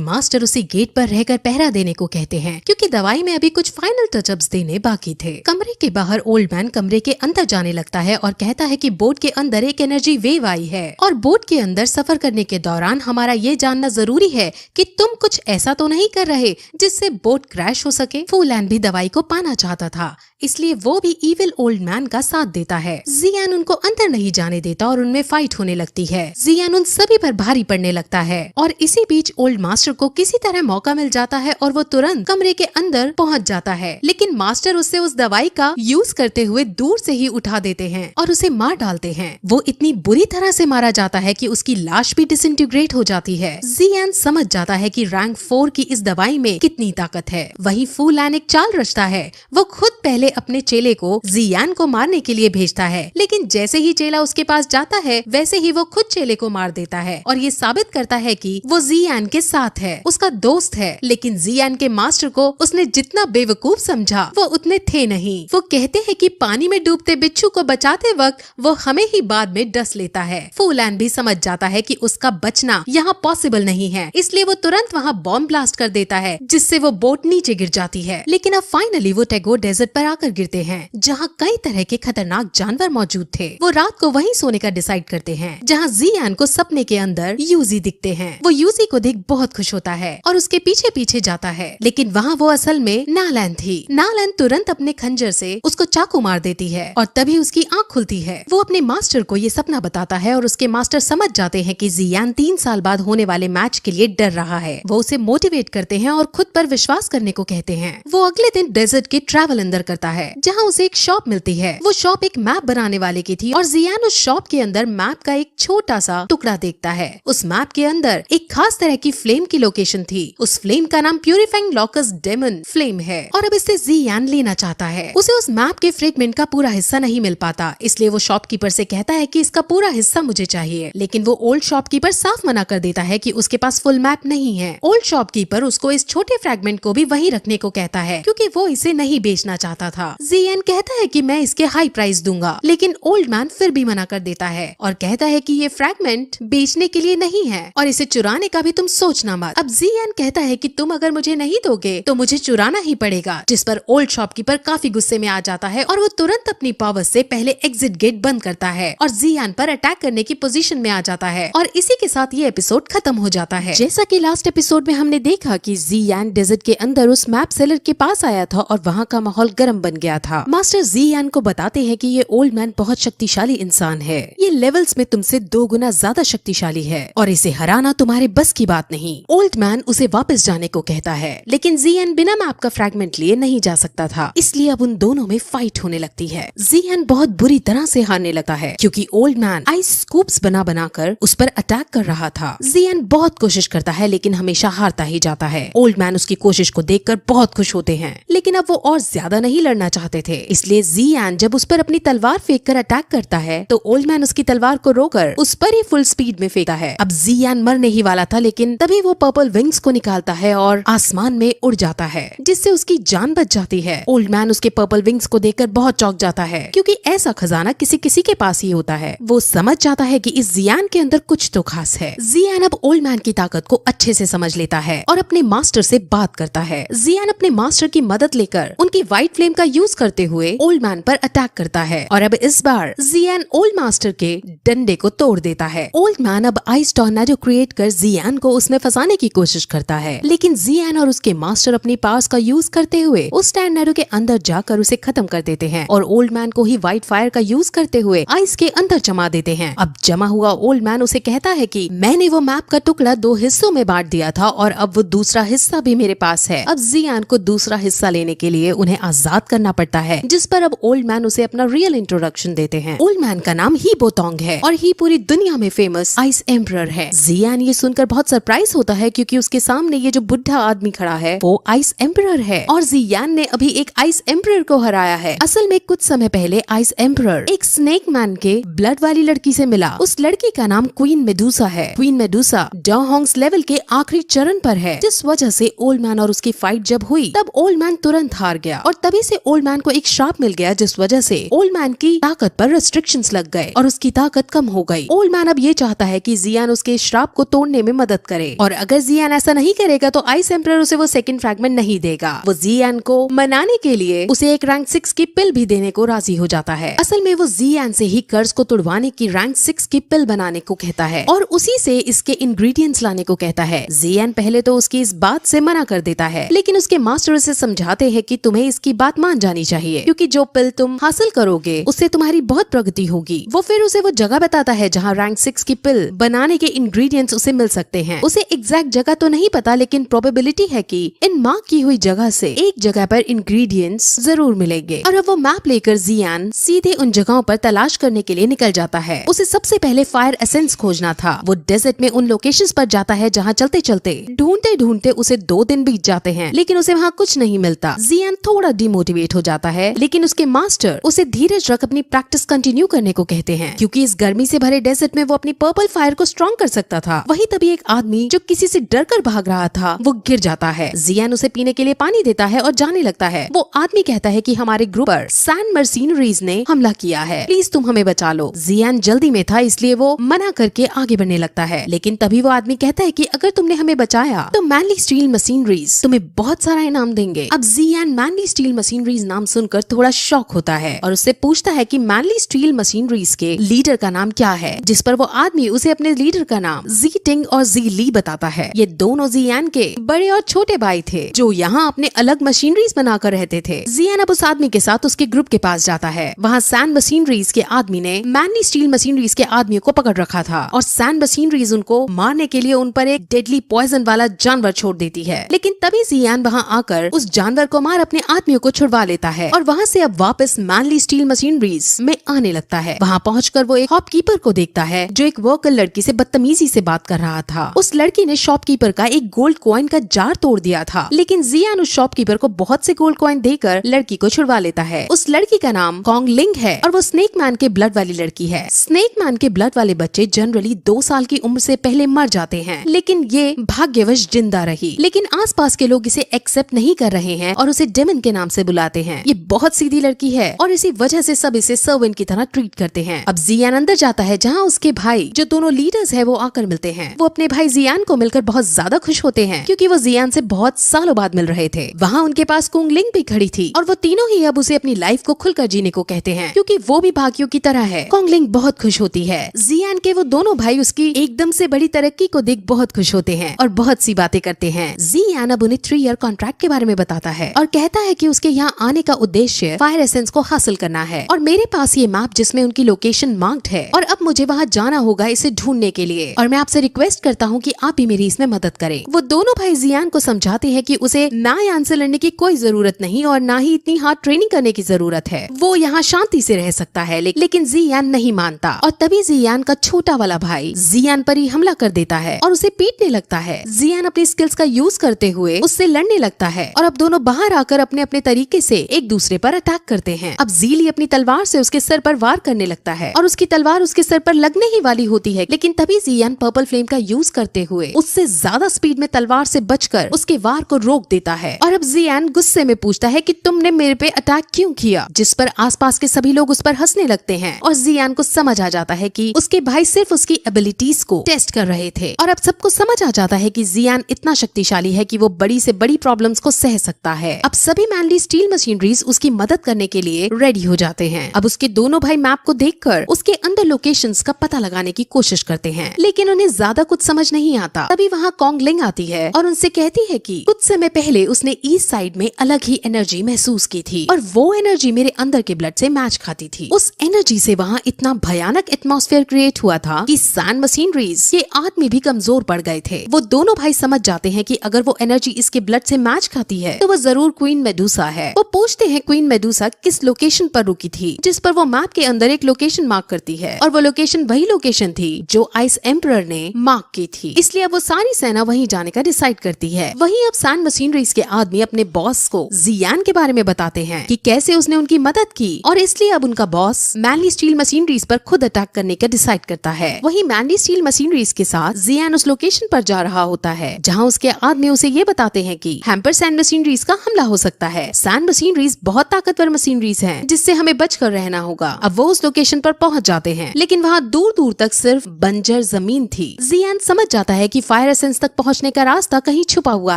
मास्टर उसे गेट पर रहकर पहरा देने को कहते हैं, क्योंकि दवाई में अभी कुछ फाइनल टचअप्स देने बाकी थे। कमरे के बाहर ओल्ड मैन कमरे के अंदर जाने लगता है और कहता है कि बोट के अंदर एक एनर्जी वेव आई है और बोट के अंदर सफर करने के दौरान हमारा ये जानना जरूरी है कि तुम कुछ ऐसा तो नहीं कर रहे जिससे बोट क्रैश हो सके। फूलैन भी दवाई को पाना चाहता था, इसलिए वो भी इविल ओल्ड मैन का साथ देता है। जियान उनको अंदर नहीं जाने देता और उनमें फाइट होने लगती है। जियान उन सभी पर भारी पड़ने लगता है और इसी बीच ओल्ड मास्टर को किसी तरह मौका मिल जाता है और वो तुरंत कमरे के अंदर पहुंच जाता है, लेकिन मास्टर उससे उस दवाई का यूज करते हुए दूर से ही उठा देते हैं और उसे मार डालते हैं। वो इतनी बुरी तरह से मारा जाता है कि उसकी लाश भी डिसइंटीग्रेट हो जाती है। जियान समझ जाता है कि रैंक 4 की इस दवाई में कितनी ताकत है। वही फूलैन एक चाल रचता है। वो खुद पहले अपने चेले को जियान को मारने के लिए भेजता है, लेकिन जैसे ही चेला उसके पास जाता है वैसे ही वो खुद चेले को मार देता है और ये साबित करता है कि वो जियान के साथ है, उसका दोस्त है। लेकिन जियान के मास्टर को उसने जितना बेवकूफ समझा वो उतने थे नहीं। वो कहते हैं कि पानी में डूबते बिच्छू को बचाते वक्त वो हमें ही बाद में डस लेता है। फूलैन भी समझ जाता है कि उसका बचना यहाँ पॉसिबल नहीं है, इसलिए वो तुरंत वहाँ बॉम्ब ब्लास्ट कर देता है, जिससे वो बोट नीचे गिर जाती है। लेकिन अब फाइनली वो टैगोर डेजर्ट पर आकर गिरते हैं, जहाँ कई तरह के खतरनाक जानवर मौजूद थे। वो रात को वहीं सोने का डिसाइड करते हैं, जहाँ जियान को सपने के अंदर यूजी दिखते हैं। वो यूजी को देख बहुत खुश होता है और उसके पीछे पीछे जाता है, लेकिन वहाँ वो असल में नालैन थी। नालैन तुरंत अपने खंजर से उसको चाकू मार देती है और तभी उसकी आँख खुलती है। वो अपने मास्टर को ये सपना बताता है और उसके मास्टर समझ जाते हैं कि जियान 3 साल बाद होने वाले मैच के लिए डर रहा है। वो उसे मोटिवेट करते हैं और खुद पर विश्वास करने को कहते हैं। वो अगले दिन डेजर्ट के ट्रैवल अंदर करता है, जहाँ उसे एक शॉप मिलती है। वो शॉप एक मैप बनाने वाले की थी और जियान उस शॉप के अंदर मैप का एक छोटा सा टुकड़ा देखता है। उस मैप के अंदर एक खास तरह की फ्लेम की लोकेशन थी। उस फ्लेम का नाम प्यूरिफाइंग लॉकस डेमन फ्लेम है और अब इसे जियान लेना चाहता है। उसे उस मैप के फ्रेगमेंट का पूरा हिस्सा नहीं मिल पाता, इसलिए वो शॉपकीपर से कहता है कि इसका पूरा हिस्सा मुझे चाहिए, लेकिन वो ओल्ड शॉपकीपर साफ मना कर देता है कि उसके पास फुल मैप नहीं है। ओल्ड शॉपकीपर उसको इस छोटे फ्रेगमेंट को भी वहीं रखने को कहता है, क्योंकि वो इसे नहीं बेचना चाहता था। जियान कहता है कि मैं इसके हाई प्राइस दूंगा, लेकिन ओल्ड मैन फिर भी मना कर देता है और कहता है कि ये फ्रैगमेंट बेचने के लिए नहीं है और इसे चुराने का भी तुम सोचना मत। अब जियान कहता है कि तुम अगर मुझे नहीं दोगे तो मुझे चुराना ही पड़ेगा, जिस पर ओल्ड शॉपकीपर काफी गुस्से में आ जाता है और वो तुरंत अपनी पावर से पहले एग्जिट गेट बंद करता है और जियान पर अटैक करने की पोजीशन में आ जाता है और इसी के साथ ये एपिसोड खत्म हो जाता है। जैसा कि लास्ट एपिसोड में हमने देखा कि जियान डेजर्ट के अंदर उस मैप सेलर के पास आया था और वहाँ का माहौल गर्म बन गया था। मास्टर जियान को बताते हैं कि ये ओल्ड मैन बहुत शक्तिशाली इंसान है, ये लेवल्स में तुमसे 2 गुना ज्यादा शक्तिशाली है और इसे हराना तुम्हारे बस की बात नहीं। ओल्ड मैन उसे वापस जाने को कहता है, लेकिन जियान बिना मैप का फ्रैगमेंट लिए नहीं जा सकता था, इसलिए अब उन दोनों में फाइट होने लगती है। जियान बहुत बुरी तरह से हारने लगा है, क्योंकि ओल्ड मैन आइस स्कूप्स बना बनाकर उस पर अटैक कर रहा था। जियान बहुत कोशिश करता है, लेकिन हमेशा हारता ही जाता है। ओल्ड मैन उसकी कोशिश को देखकर बहुत खुश होते हैं, लेकिन अब वो और ज्यादा नहीं लड़ना चाहते थे, इसलिए जियान जब उस पर अपनी तलवार फेंक कर अटैक करता है तो ओल्ड मैन उसकी तलवार को रोकर उस पर ही फुल स्पीड में फेंकता है। अब जियान मरने ही वाला था, लेकिन तभी वो पर्पल विंग्स को निकालता है और आसमान में उड़ जाता है, जिससे उसकी जान बच जाती है। ओल्ड मैन उसके पर्पल विंग्स को देखकर बहुत चौंक जाता है, क्योंकि ऐसा खजाना किसी किसी के पास ही होता है। वो समझ जाता है कि इस जियान के अंदर कुछ तो खास है। जियान अब ओल्ड मैन की ताकत को अच्छे से समझ लेता है और अपने मास्टर से बात करता है। जियान अपने मास्टर की मदद लेकर उनकी व्हाइट फ्लेम का यूज करते हुए ओल्ड मैन पर अटैक करता है और अब इस बार जियान ओल्ड मास्टर के डंडे को तोड़ देता है। ओल्ड मैन अब आइस टॉर्नेडो क्रिएट कर जियान को उसमें फंसाने की कोशिश करता है, लेकिन जियान और उसके मास्टर अपनी पावर्स का यूज करते हुए उस टॉर्नेडो के अंदर जाकर उसे खत्म कर देते हैं और ओल्ड मैन को ही व्हाइट फायर का यूज करते हुए आइस के अंदर जमा देते हैं। अब जमा हुआ ओल्ड मैन उसे कहता है कि मैंने वो मैप का टुकड़ा 2 हिस्सों में बांट दिया था और अब वो दूसरा हिस्सा भी मेरे पास है। अब जियान को दूसरा हिस्सा लेने के लिए उन्हें आजाद करना पड़ता है, जिस पर अब ओल्ड मैन उसे अपना रियल इंट्रोडक्शन देते हैं। ओल्ड मैन का नाम ही बोतोंग है और ही पूरी दुनिया में फेमस आइस एम्परर है। जियान ये सुनकर बहुत सरप्राइज होता है क्योंकि उसके सामने ये जो बुढ़ा आदमी खड़ा है वो आइस एम्परर है और जियान ने अभी एक आइस एम्परर को हराया है। असल में कुछ समय पहले आइस एम्परर एक स्नेक मैन के ब्लड वाली लड़की से मिला। उस लड़की का नाम क्वीन मेडुसा है। क्वीन मेडुसा डॉहोंग्स लेवल के आखिरी चरण पर है, जिस वजह से ओल्ड मैन और उसकी फाइट जब हुई तब ओल्ड मैन तुरंत हार गया और तभी से ओल्ड मैन को एक श्राप मिल गया, जिस वजह से ओल्ड मैन की ताकत पर रेस्ट्रिक्शंस लग गए और उसकी ताकत कम हो गई। ओल्ड मैन अब ये चाहता है कि जियान उसके श्राप को तोड़ने में मदद करे और अगर जियान ऐसा नहीं करेगा तो आइस एम्परर उसे वो सेकंड फ्रैगमेंट नहीं देगा। वो जियान को मनाने के लिए उसे एक रैंक 6 की पिल भी देने को राजी हो जाता है। असल में वो जियान से ही कर्ज को तुड़वाने की रैंक 6 की पिल बनाने को कहता है और उसी से इसके इंग्रेडिएंट्स लाने को कहता है। जियान पहले तो उसकी इस बात से मना कर देता है, लेकिन उसके मास्टर उसे समझाते हैं कि तुम्हें इसकी बात मान जानी चाहिए क्योंकि जो पिल तुम हासिल करोगे उससे तुम्हारी बहुत प्रगति होगी। वो फिर उसे वो जगह बताता है जहाँ रैंक 6 की पिल बनाने के इंग्रेडिएंट्स उसे मिल सकते हैं। उसे एग्जैक्ट जगह तो नहीं पता, लेकिन प्रोबेबिलिटी है कि इन मार्क की हुई जगह से एक जगह पर इंग्रेडिएंट्स जरूर मिलेंगे। और अब वो मैप लेकर जियान सीधे उन जगहों पर तलाश करने के लिए निकल जाता है। उसे सबसे पहले फायर एसेंस खोजना था। वो डेजर्ट में उन लोकेशंस पर जाता है जहाँ चलते चलते ढूंढते ढूंढते उसे 2 दिन बीत जाते हैं, लेकिन उसे वहाँ कुछ नहीं मिलता। जियान थोड़ा डिमोटिवेट हो जाता है, लेकिन उसके मास्टर उसे धीरज रख अपनी प्रैक्टिस कंटिन्यू करने को कहते हैं क्योंकि इस गर्मी से भरे डेजर्ट में वो अपनी पर्पल फायर को स्ट्रॉन्ग कर सकता था। वही तभी एक आदमी जो किसी से डर कर भाग रहा था वो गिर जाता है। जियान उसे पीने के लिए पानी देता है और जाने लगता है। वो आदमी कहता है कि हमारे ग्रुप पर सैन मर्सिनरीज ने हमला किया है, प्लीज तुम हमें बचा लो। जियान जल्दी में था इसलिए वो मना करके आगे बढ़ने लगता है, लेकिन तभी वो आदमी कहता है कि अगर तुमने हमें बचाया तो मैनली स्टील मशीनरीज तुम्हें बहुत सारा इनाम देंगे। अब जियान मैनली स्टील मशीनरीज नाम सुनकर थोड़ा शॉक होता है और उससे पूछता है कि मैनली स्टील मशीनरीज के लीडर का नाम क्या है, जिस पर वो आदमी उसे अपने लीडर का नाम जी टिंग और जी ली बताता है। ये दोनों जियान के बड़े और छोटे भाई थे जो यहाँ अपने अलग मशीनरीज बनाकर रहते थे। जियान अब उस आदमी के साथ उसके ग्रुप के पास जाता है। वहाँ सैन मशीनरीज के आदमी ने मैनली स्टील मशीनरीज के आदमियों को पकड़ रखा था और सैन मशीनरीज उनको मारने के लिए उन पर एक डेडली पॉइजन वाला जानवर छोड़ देती है, लेकिन तभी जियान वहाँ आकर उस जानवर को मार अपने आदमियों को छुड़वा लेता है और वहाँ से अब वापस मैनली स्टील मशीनरीज में आने लगता है। वहाँ पहुंचकर वो एक शॉपकीपर को देखता है जो एक वर्कर लड़की से बदतमीजी से बात कर रहा था। उस लड़की ने शॉपकीपर का एक गोल्ड कॉइन का जार तोड़ दिया था, लेकिन जियान उस शॉपकीपर को बहुत से गोल्ड कॉइन देकर लड़की को छुड़वा लेता है। उस लड़की का नाम कॉन्ग लिंग है और वो स्नेक मैन के ब्लड वाली लड़की है। स्नेक मैन के ब्लड वाले बच्चे जनरली 2 साल की उम्र से पहले मर जाते हैं, लेकिन ये भाग्यवश जिंदा रही। लेकिन आसपास के लोग इसे एक्सेप्ट नहीं कर रहे हैं और उसे डेमन के नाम से बुलाते हैं। ये बहुत सीधी लड़की है और इसी वजह से सब इसे सर्वेंट की तरह ट्रीट करते हैं। अब जियान अंदर जाता है जहाँ उसके भाई जो दोनों लीडर्स है वो आकर मिलते हैं। वो अपने भाई जियान को मिलकर बहुत ज्यादा खुश होते हैं क्योंकि वो जियान से बहुत सालों बाद मिल रहे थे। वहाँ उनके पास कुंग लिंग भी खड़ी थी और वो तीनों ही अब उसे अपनी लाइफ को खुलकर जीने को कहते हैं क्योंकि वो भी भाग्यों की तरह है। कुंग लिंग बहुत खुश होती है। जियान के वो दोनों भाई उसकी एकदम से बड़ी तरक्की को देख बहुत खुश होते हैं और बहुत सी बातें करते हैं। जियान अब उन्हें 3 ईयर कॉन्ट्रैक्ट के बारे में बताता है और कहता है कि उसके यहाँ आने का उद्देश्य फायर एसेंस को हासिल करना है और मेरे पास ये मैप जिसमें उनकी लोकेशन मार्क्ड है और अब मुझे वहाँ जाना होगा इसे ढूंढने के लिए और मैं आपसे रिक्वेस्ट करता हूँ कि आप भी मेरी इसमें मदद करें। वो दोनों भाई जियान को समझाते हैं कि उसे ना यान से लड़ने की कोई जरूरत नहीं और ना ही इतनी हार्ड ट्रेनिंग करने की जरूरत है। वो यहाँ शांति से रह सकता है, लेकिन जियान नहीं मानता और तभी जियान का छोटा वाला भाई जियान पर ही हमला कर देता है और उसे पीटने लगता है। जियान अपनी स्किल्स का यूज करते हुए उससे लड़ने लगता है और अब दोनों बाहर आकर अपने अपने तरीके से एक दूसरे पर अटैक करते हैं। अब जीली अपनी तलवार से उसके सर पर वार करने लगता है और उसकी तलवार उसके सर पर लगने ही वाली होती है, लेकिन तभी जियान पर्पल फ्लेम का यूज करते हुए उससे ज्यादा स्पीड में तलवार से बचकर उसके वार को रोक देता है। और अब जियान गुस्से में पूछता है कि तुमने मेरे पे अटैक क्यों किया, जिस पर आसपास के सभी लोग उस पर हंसने लगते हैं और जियान को समझ आ जाता है कि उसके भाई सिर्फ उसकी एबिलिटीज को टेस्ट कर रहे थे और अब सबको समझ आ जाता है कि जियान इतना शक्तिशाली है कि वो बड़ी से बड़ी प्रॉब्लम्स को सह सकता है। अब सभी मैनली स्टील मशीनरीज उसकी मदद करने के लिए रेडी हो जाते हैं। अब उसके दोनों भाई मैप को देखकर उसके अंदर लोकेशंस का पता लगाने की कोशिश करते हैं, लेकिन उन्हें ज्यादा कुछ समझ नहीं आता। तभी वहाँ कॉन्ग लिंग आती है और उनसे कहती है कि कुछ समय पहले उसने ईस्ट साइड में अलग ही एनर्जी महसूस की थी और वो एनर्जी मेरे अंदर के ब्लड से मैच खाती थी। उस एनर्जी से वहाँ इतना भयानक एटमॉस्फेयर क्रिएट हुआ था कि सैन मशीनरीज के आदमी भी कमजोर पड़ गए थे। वो दोनों भाई समझ जाते हैं कि अगर वो एनर्जी इसके ब्लड से मैच खाती है तो वो जरूर क्वीन मेडुसा है। वो पूछते हैं क्वीन मेडुसा किस लोकेशन पर रुकी थी, जिस पर वो मैप के अंदर एक लोकेशन मार्क करती है और वो लोकेशन वही लोकेशन थी जो आइस एम्परर ने मार्क की थी। इसलिए अब वो सारी सेना वहीं जाने का डिसाइड करती है। वहीं अब सैंड मशीनरीज के आदमी अपने बॉस को जियान के बारे में बताते हैं कि कैसे उसने उनकी मदद की और इसलिए अब उनका बॉस मैनली स्टील मशीनरीज पर खुद अटैक करने का डिसाइड करता है। वहीं मैनली स्टील मशीनरीज के साथ जियान उस लोकेशन पर जा रहा होता है जहाँ उसके आदमी उसे ये बताते हैं कि हैम्पर सैंड मशीनरीज का हमला हो सकता है। सैंड मशीनरीज बहुत ताकतवर मशीनरीज हैं जिससे हमें बचकर रहना होगा। अब वो उस लोकेशन पर पहुंच जाते हैं लेकिन वहाँ दूर दूर तक सिर्फ बंजर जमीन थी। जियान समझ जाता है कि फायर एसेंस तक पहुँचने का रास्ता कहीं छुपा हुआ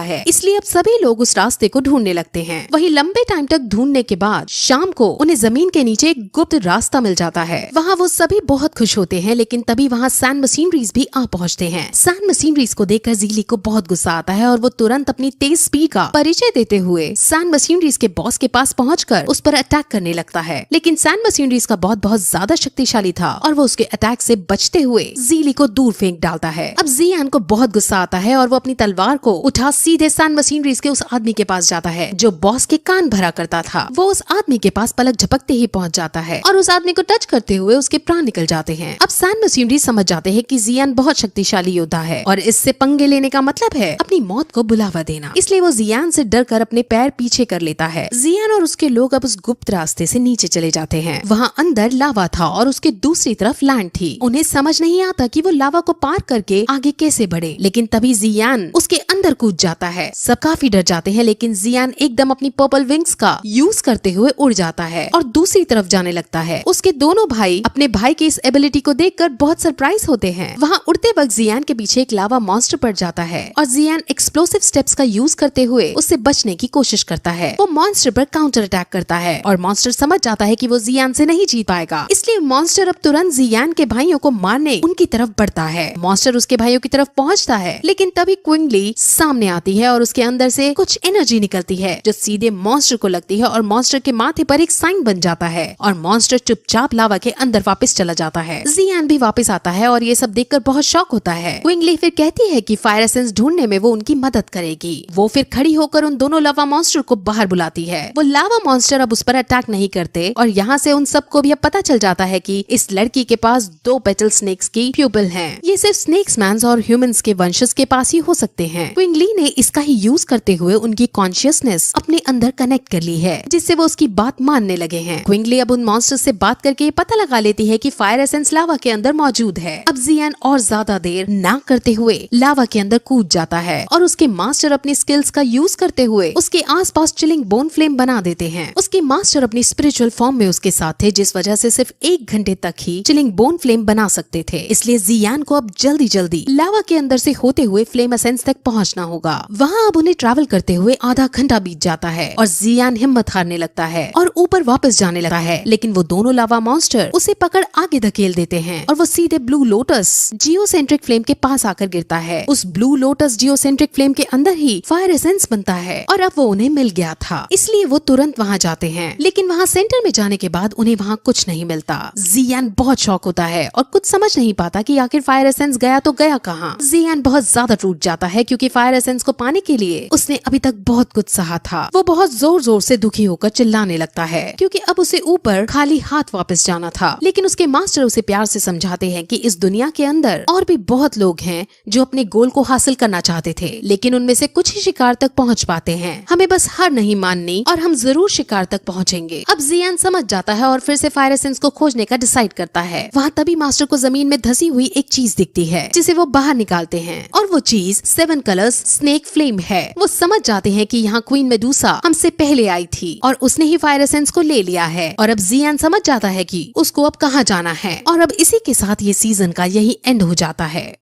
है, इसलिए अब सभी लोग उस रास्ते को ढूंढने लगते हैं। वही लंबे टाइम तक ढूंढने के बाद शाम को उन्हें जमीन के नीचे एक गुप्त रास्ता मिल जाता है। वहाँ वो सभी बहुत खुश होते हैं लेकिन तभी वहाँ सैंड मशीनरीज भी आ पहुँचते हैं। सैंड मशीनरीज को देखकर जीली को बहुत गुस्सा आता है और वो तुरंत अपनी तेज स्पीड का परिचय देते हुए सैंड मशीनरीज के बॉस के पास पहुंचकर उस पर अटैक करने लगता है। लेकिन सैंड मशीनरीज का बहुत ज्यादा शक्तिशाली था और वो उसके अटैक से बचते हुए जीली को दूर फेंक डालता है। अब जियान को बहुत गुस्सा आता है और वो अपनी तलवार को उठा सीधे सैंड मशीनरीज के उस आदमी के पास जाता है जो बॉस के कान भरा करता था। वो उस आदमी के पास पलक झपकते ही पहुंच जाता है और उस आदमी को टच करते हुए उसके प्राण निकल जाते हैं। अब सैंड मशीनरीज समझ जाते हैं कि जियान बहुत शक्तिशाली योद्धा है और इससे पंगे लेने का मतलब है अपनी मौत को बुलावा देना। इसलिए वो जियान से डरकर अपने पैर पीछे कर लेता है। जियान और उसके लोग अब उस गुप्त रास्ते से नीचे चले जाते हैं। वहाँ अंदर लावा था और उसके दूसरी तरफ लैंड थी। उन्हें समझ नहीं आता कि वो लावा को पार करके आगे कैसे बढ़े, लेकिन तभी जियान उसके अंदर कूद जाता है। सब काफी डर जाते हैं लेकिन जियान एकदम अपनी पर्पल विंग्स का यूज करते हुए उड़ जाता है और दूसरी तरफ जाने लगता है। उसके दोनों भाई अपने भाई की इस एबिलिटी को देखकर बहुत सरप्राइज होते हैं। वहाँ उड़ते वक्त जियान के पीछे एक लावा मॉन्स्टर पड़ जाता है और जियान एक्सप्लोसिव स्टेप्स का यूज करते हुए उससे बचने की कोशिश करता है। वो मॉन्स्टर पर काउंटर अटैक करता है और मॉन्स्टर समझ जाता है कि वो जियान से नहीं जीत पाएगा, इसलिए मॉन्स्टर अब तुरंत जियान के भाइयों को मारने उनकी तरफ बढ़ता है। मॉन्स्टर उसके भाइयों की तरफ पहुंचता है लेकिन तभी क्विंगली सामने आती है और उसके अंदर से कुछ एनर्जी निकलती है जो सीधे मॉन्स्टर को लगती है और मॉन्स्टर के माथे पर एक साइन बन जाता है और मॉन्स्टर चुपचाप लावा के अंदर वापस चला जाता है। जियान भी वापस आता है और ये सब देखकर बहुत शॉक होता है। क्विंगली फिर कहती है कि फायर एसेंस ढूंढने में वो उनकी मदद करेगी। वो फिर खड़ी होकर उन दोनों लावा मॉन्स्टर को बाहर बुलाती है। वो लावा मॉन्स्टर अब उस पर अटैक नहीं करते और यहाँ से उन सबको भी अब पता चल जाता है कि इस लड़की के पास 2 पेटल स्नेक्स की प्यूपिल हैं। ये सिर्फ स्नेक्समैन्स और ह्यूमंस के वंशज के पास ही हो सकते हैं। क्विंगली ने इसका ही यूज करते हुए उनकी कॉन्शियसनेस अपने अंदर कनेक्ट कर ली है जिससे वो उसकी बात मानने लगे हैं। क्विंगली अब उन मॉन्स्टर से बात करके पता लगा लेती है कि फायर एसेंस लावा के अंदर मौजूद है। अब जियान और ज्यादा देर ना करते हुए लावा के अंदर कूद जाता है और उसके मास्टर अपनी स्किल्स का यूज करते हुए उसके आसपास चिलिंग बोन फ्लेम बना देते हैं। उसके मास्टर अपनी स्पिरिचुअल फॉर्म में उसके साथ थे जिस वजह से सिर्फ 1 घंटे तक ही चिलिंग बोन फ्लेम बना सकते थे। इसलिए जियान को अब जल्दी जल्दी लावा के अंदर से होते हुए फ्लेम एसेंस तक पहुंचना होगा। वहाँ अब उन्हें ट्रैवल करते हुए आधा घंटा बीत जाता है और जियान हिम्मत हारने लगता है और ऊपर वापस जाने लगता है, लेकिन वो दोनों लावा मॉन्स्टर उसे पकड़ आगे धकेल देते हैं और वो सीधे ब्लू लोटस जियोसेंट्रिक फ्लेम के पास आकर गिरता है। उस ब्लू लोटस जियोसेंट्रिक फ्लेम के अंदर ही फायर एसेंस बनता है और अब वो उन्हें मिल गया था, इसलिए वो तुरंत वहाँ जाते हैं। लेकिन वहाँ सेंटर में जाने के बाद उन्हें वहाँ कुछ नहीं मिलता। जियान बहुत शॉक होता है और कुछ समझ नहीं पाता कि आखिर फायर एसेंस गया तो गया कहाँ। जियान बहुत ज्यादा टूट जाता है क्योंकि फायर एसेंस को पाने के लिए उसने अभी तक बहुत कुछ सहा था। वो बहुत जोर जोर से दुखी होकर चिल्लाने लगता है क्योंकि अब उसे ऊपर खाली हाथ वापस जाना था। लेकिन उसके मास्टर उसे प्यार से समझाते हैं कि इस दुनिया के अंदर और भी बहुत लोग हैं जो अपने गोल को हासिल करना चाहते थे, लेकिन उनमें से कुछ ही शिकार तक पहुंच पाते हैं। हमें बस हार नहीं माननी और हम जरूर शिकार तक पहुंचेंगे। अब जियान समझ जाता है और फिर से फायर एसेंस को खोजने का डिसाइड करता है। वहाँ तभी मास्टर को जमीन में धसी हुई एक चीज दिखती है जिसे वो बाहर निकालते हैं और वो चीज 7 कलर्स स्नेक फ्लेम है। वो समझ जाते हैं कि यहाँ क्वीन मेडुसा हमसे पहले आई थी और उसने ही फायर एसेंस को ले लिया है और अब जियान समझ जाता है कि उसको अब कहाँ जाना है और अब इसी के साथ ये सीजन का यही एंड हो जाता है।